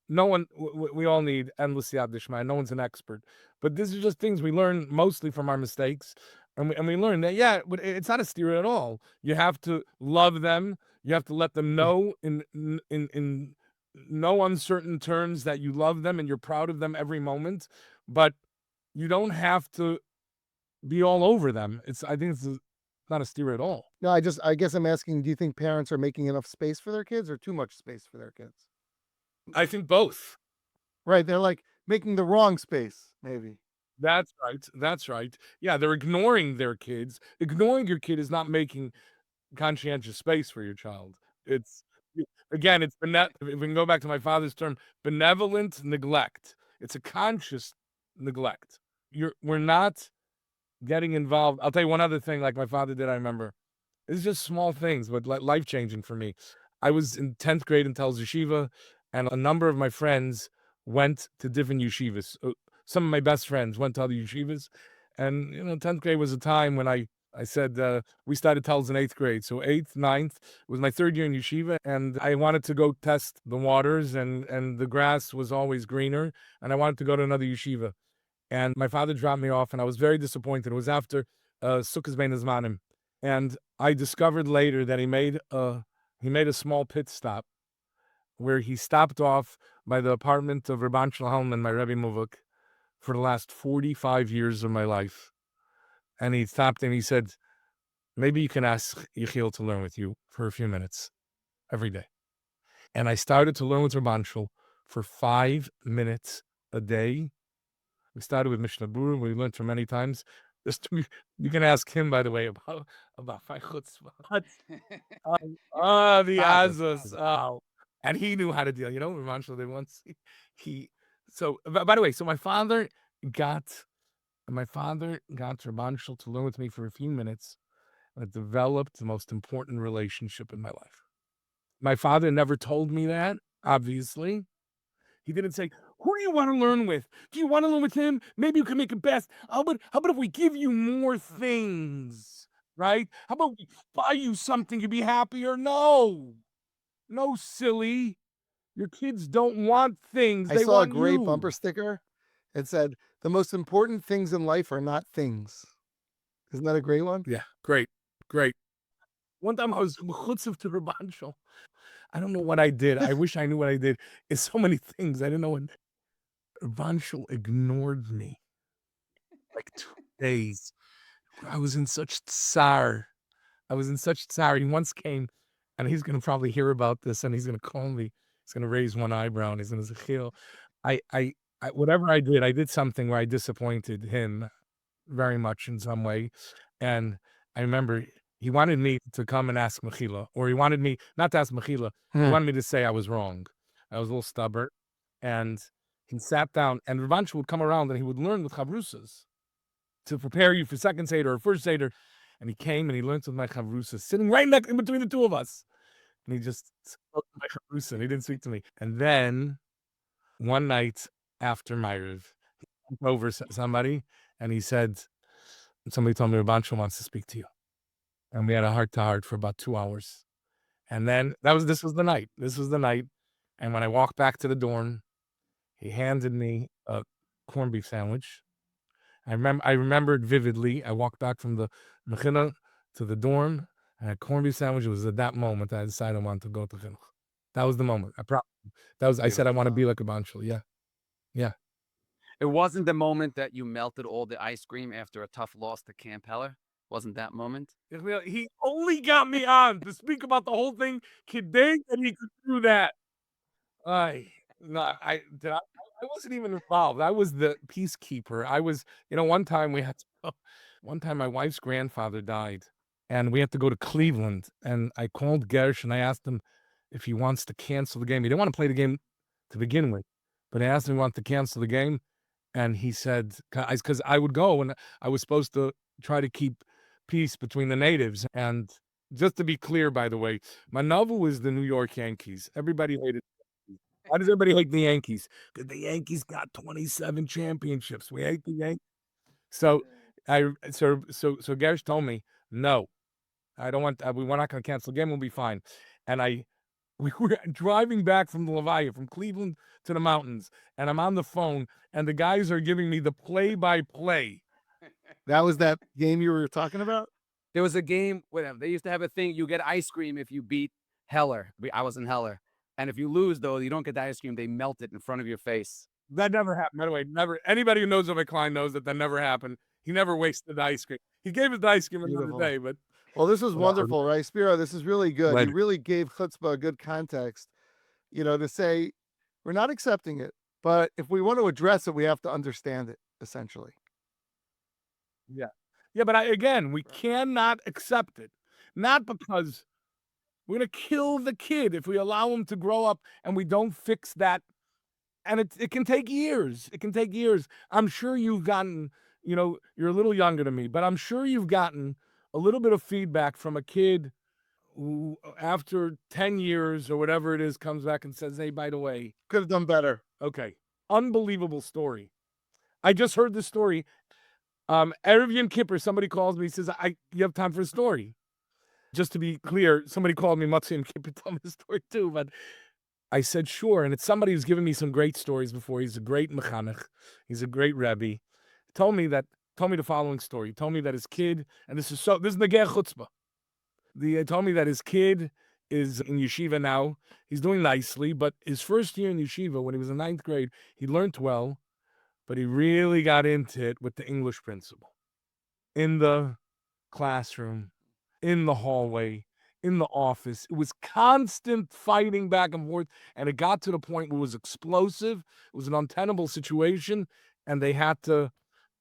no one, we all need endless Siyat Dishmai. No one's an expert. But these are just things we learn mostly from our mistakes. And we learn that, yeah, but it's not a steer at all. You have to love them. You have to let them know in no uncertain terms that you love them and you're proud of them every moment. But you don't have to be all over them. I think it's not a steer at all. No, I guess I'm asking, do you think parents are making enough space for their kids or too much space for their kids? I think both. Right. They're like making the wrong space, maybe. That's right. That's right. Yeah, they're ignoring their kids. Ignoring your kid is not making conscientious space for your child. It's, again, if we can go back to my father's term, benevolent neglect. It's a conscious neglect. We're not getting involved. I'll tell you one other thing, like my father did, I remember. It's just small things, but life-changing for me. I was in 10th grade in Tel Yeshiva, and a number of my friends went to different yeshivas. Some of my best friends went to other yeshivas. And, 10th grade was a time when I said, we started Tels in 8th grade. So 8th, 9th was my 3rd year in yeshiva. And I wanted to go test the waters, and the grass was always greener. And I wanted to go to another yeshiva. And my father dropped me off, and I was very disappointed. It was after Sukkos Bein Hazmanim. And I discovered later that he made a small pit stop where he stopped off by the apartment of Rabban Shalom and my Rebbe Muvuk for the last 45 years of my life. And he stopped and he said, "Maybe you can ask Yechiel to learn with you for a few minutes every day." And I started to learn with Rabban Shul for 5 minutes a day. We started with Mishnah Berurah. We learned for many times. You can ask him, by the way, about my chutzpah. The Azus. Oh. And he knew how to deal. Rabban Shul did once. So, by the way, so my father got Rabban Shul to learn with me for a few minutes. And it developed the most important relationship in my life. My father never told me that, obviously. He didn't say, "Who do you want to learn with? Do you want to learn with him? Maybe you can make it best. How about if we give you more things, right? How about we buy you something, you'd be happier?" No, silly. Your kids don't want things. I They saw a want great you. bumper sticker. It said, "The most important things in life are not things." Isn't that a great one? Yeah, great, great. One time I was chutzav to Rabban Shul. I don't know what I did. I wish I knew what I did. It's so many things. I didn't know what. Rabban Shul ignored me like 2 days. I was in such tsar. I was in such tsar. He once came, and he's going to probably hear about this, and he's going to call me. He's going to raise one eyebrow, and he's going to say, Yechiel, whatever I did something where I disappointed him very much in some way. And I remember he wanted me to come and ask Mechila, or he wanted me not to ask Mechila. He wanted me to say I was wrong. I was a little stubborn. And he sat down, and Ravancha would come around and he would learn with chavrusas to prepare you for second Seder or first Seder. And he came and he learned with my chavrusas, sitting right in between the two of us. And he just spoke to my chavrusa, and he didn't speak to me. And then one night after Ma'ariv, he went over somebody, and he said, somebody told me Rabancho wants to speak to you. And we had a heart-to-heart for about 2 hours. And then this was the night. This was the night. And when I walked back to the dorm, he handed me a corned beef sandwich. I remembered vividly. I walked back from the mechina to the dorm, and a corned beef sandwich. It was at that moment that I decided I wanted to go to chinuch. That was the moment. I said I want to be like a banshul. Yeah. Yeah. It wasn't the moment that you melted all the ice cream after a tough loss to Camp Heller? Wasn't that moment? He only got me on to speak about the whole thing, kidday, and he could do that. I wasn't even involved. I was the peacekeeper. I was, one time one time my wife's grandfather died, and we had to go to Cleveland, and I called Gersh and I asked him if he wants to cancel the game. He didn't want to play the game to begin with, but I asked him if he wanted to cancel the game, and he said, because I would go, and I was supposed to try to keep peace between the natives. And just to be clear, by the way, my novel is the New York Yankees. Everybody hated. Why does everybody hate the Yankees? Because the Yankees got 27 championships. We hate the Yankees. So Garish told me, no, I don't want. We're not going to cancel the game. We'll be fine. And we were driving back from the Levaya, from Cleveland to the mountains, and I'm on the phone, and the guys are giving me the play-by-play. That was that game you were talking about? There was a game, whatever. They used to have a thing, you get ice cream if you beat Heller. I was in Heller. And if you lose, though, you don't get the ice cream. They melt it in front of your face. That never happened. By the way, never. Anybody who knows Rabbi Klein knows that never happened. He never wasted the ice cream. He gave us the ice cream another day, but. Well, this was wonderful, right? Spero, this is really good. Right. You really gave chutzpah a good context, to say we're not accepting it, but if we want to address it, we have to understand it, essentially. Yeah. Yeah, but again, we cannot accept it. Not because we're going to kill the kid if we allow him to grow up and we don't fix that. And it can take years. It can take years. I'm sure you've gotten, you're a little younger than me, but I'm sure you've gotten a little bit of feedback from a kid who, after 10 years or whatever it is, comes back and says, hey, by the way. Could have done better. Okay. Unbelievable story. I just heard this story. Erev Yom Kippur, somebody calls me, says, you have time for a story. Just to be clear, somebody called me Matzah Yom Kippur, tell me the story too, but I said, sure. And it's somebody who's given me some great stories before. He's a great mechanech. He's a great Rebbe. Told me the following story. He told me that his kid, and this is Negeh Chutzpah. He told me that his kid is in yeshiva now. He's doing nicely, but his first year in yeshiva, when he was in 9th grade, he learned well, but he really got into it with the English principal. In the classroom, in the hallway, in the office. It was constant fighting back and forth, and it got to the point where it was explosive. It was an untenable situation, and they had to,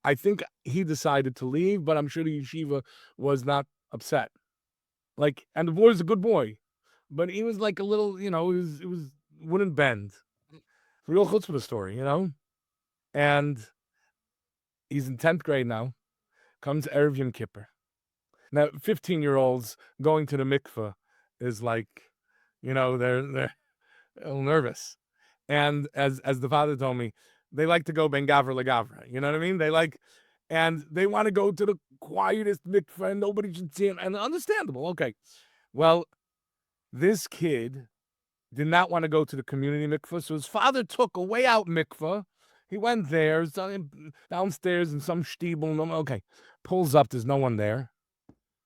I think he decided to leave, but I'm sure the yeshiva was not upset. And the boy was a good boy, but he was like a little, it was wouldn't bend. Real chutzpah story, And he's in 10th grade now. Comes Erev Yom Kippur. Now, 15-year-olds going to the mikveh is like, they're a little nervous. And as the father told me, they like to go ben gavra legavra. You know what I mean? And they want to go to the quietest mikveh and nobody should see him. And understandable. Okay. Well, this kid did not want to go to the community mikveh, so his father took a way out mikveh. He went there, downstairs in some shtibel. Okay, pulls up, there's no one there.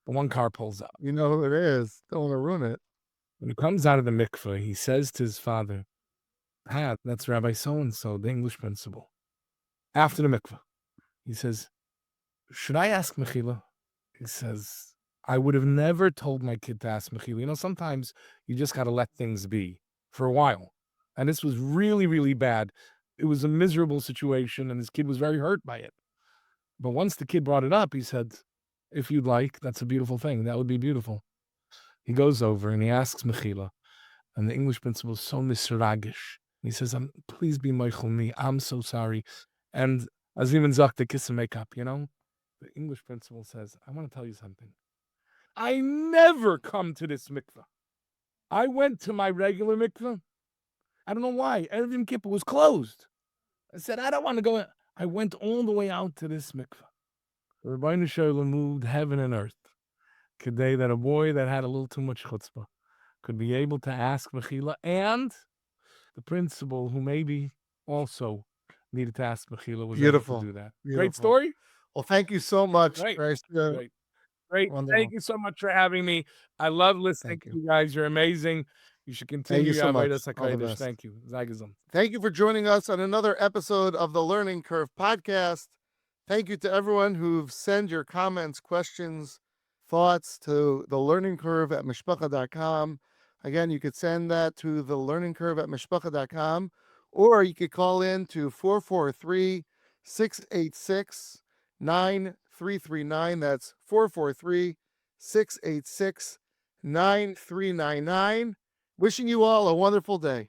The one car pulls up. You know who it is. Don't want to ruin it. When he comes out of the mikveh, he says to his father, that's Rabbi so-and-so, the English principal. After the mikveh, he says, should I ask Mechila? He says, I would have never told my kid to ask Mechila. You know, sometimes you just got to let things be for a while. And this was really, really bad. It was a miserable situation, and his kid was very hurt by it. But once the kid brought it up, he said, if you'd like, that's a beautiful thing. That would be beautiful. He goes over and he asks Mechila. And the English principal is so misragish. He says, please be Meichel me. I'm so sorry. And as even sagt, the kiss and make up, you know? The English principal says, I want to tell you something. I never come to this mikveh. I went to my regular mikveh. I don't know why. Erev Yom Kippur was closed. I said, I don't want to go in. I went all the way out to this mikveh. The Rabbi Shalom moved heaven and earth. Today, that a boy that had a little too much chutzpah could be able to ask Mechila, and the principal, who maybe also needed to ask Mechila, was able to do that. Beautiful. Great story. Well, thank you so much. Great. Great. Great. Wonderful. Thank you so much for having me. I love listening to you guys. You're amazing. You should continue. Thank you so much. All the best. Thank you. Zagazum. Thank you for joining us on another episode of the Learning Curve podcast. Thank you to everyone who've sent your comments, questions, thoughts to the Learning Curve at mishpacha.com. Again, you could send that to the Learning Curve at mishpacha.com, or you could call in to 443-686-9339. That's 443-686-9399. Wishing you all a wonderful day.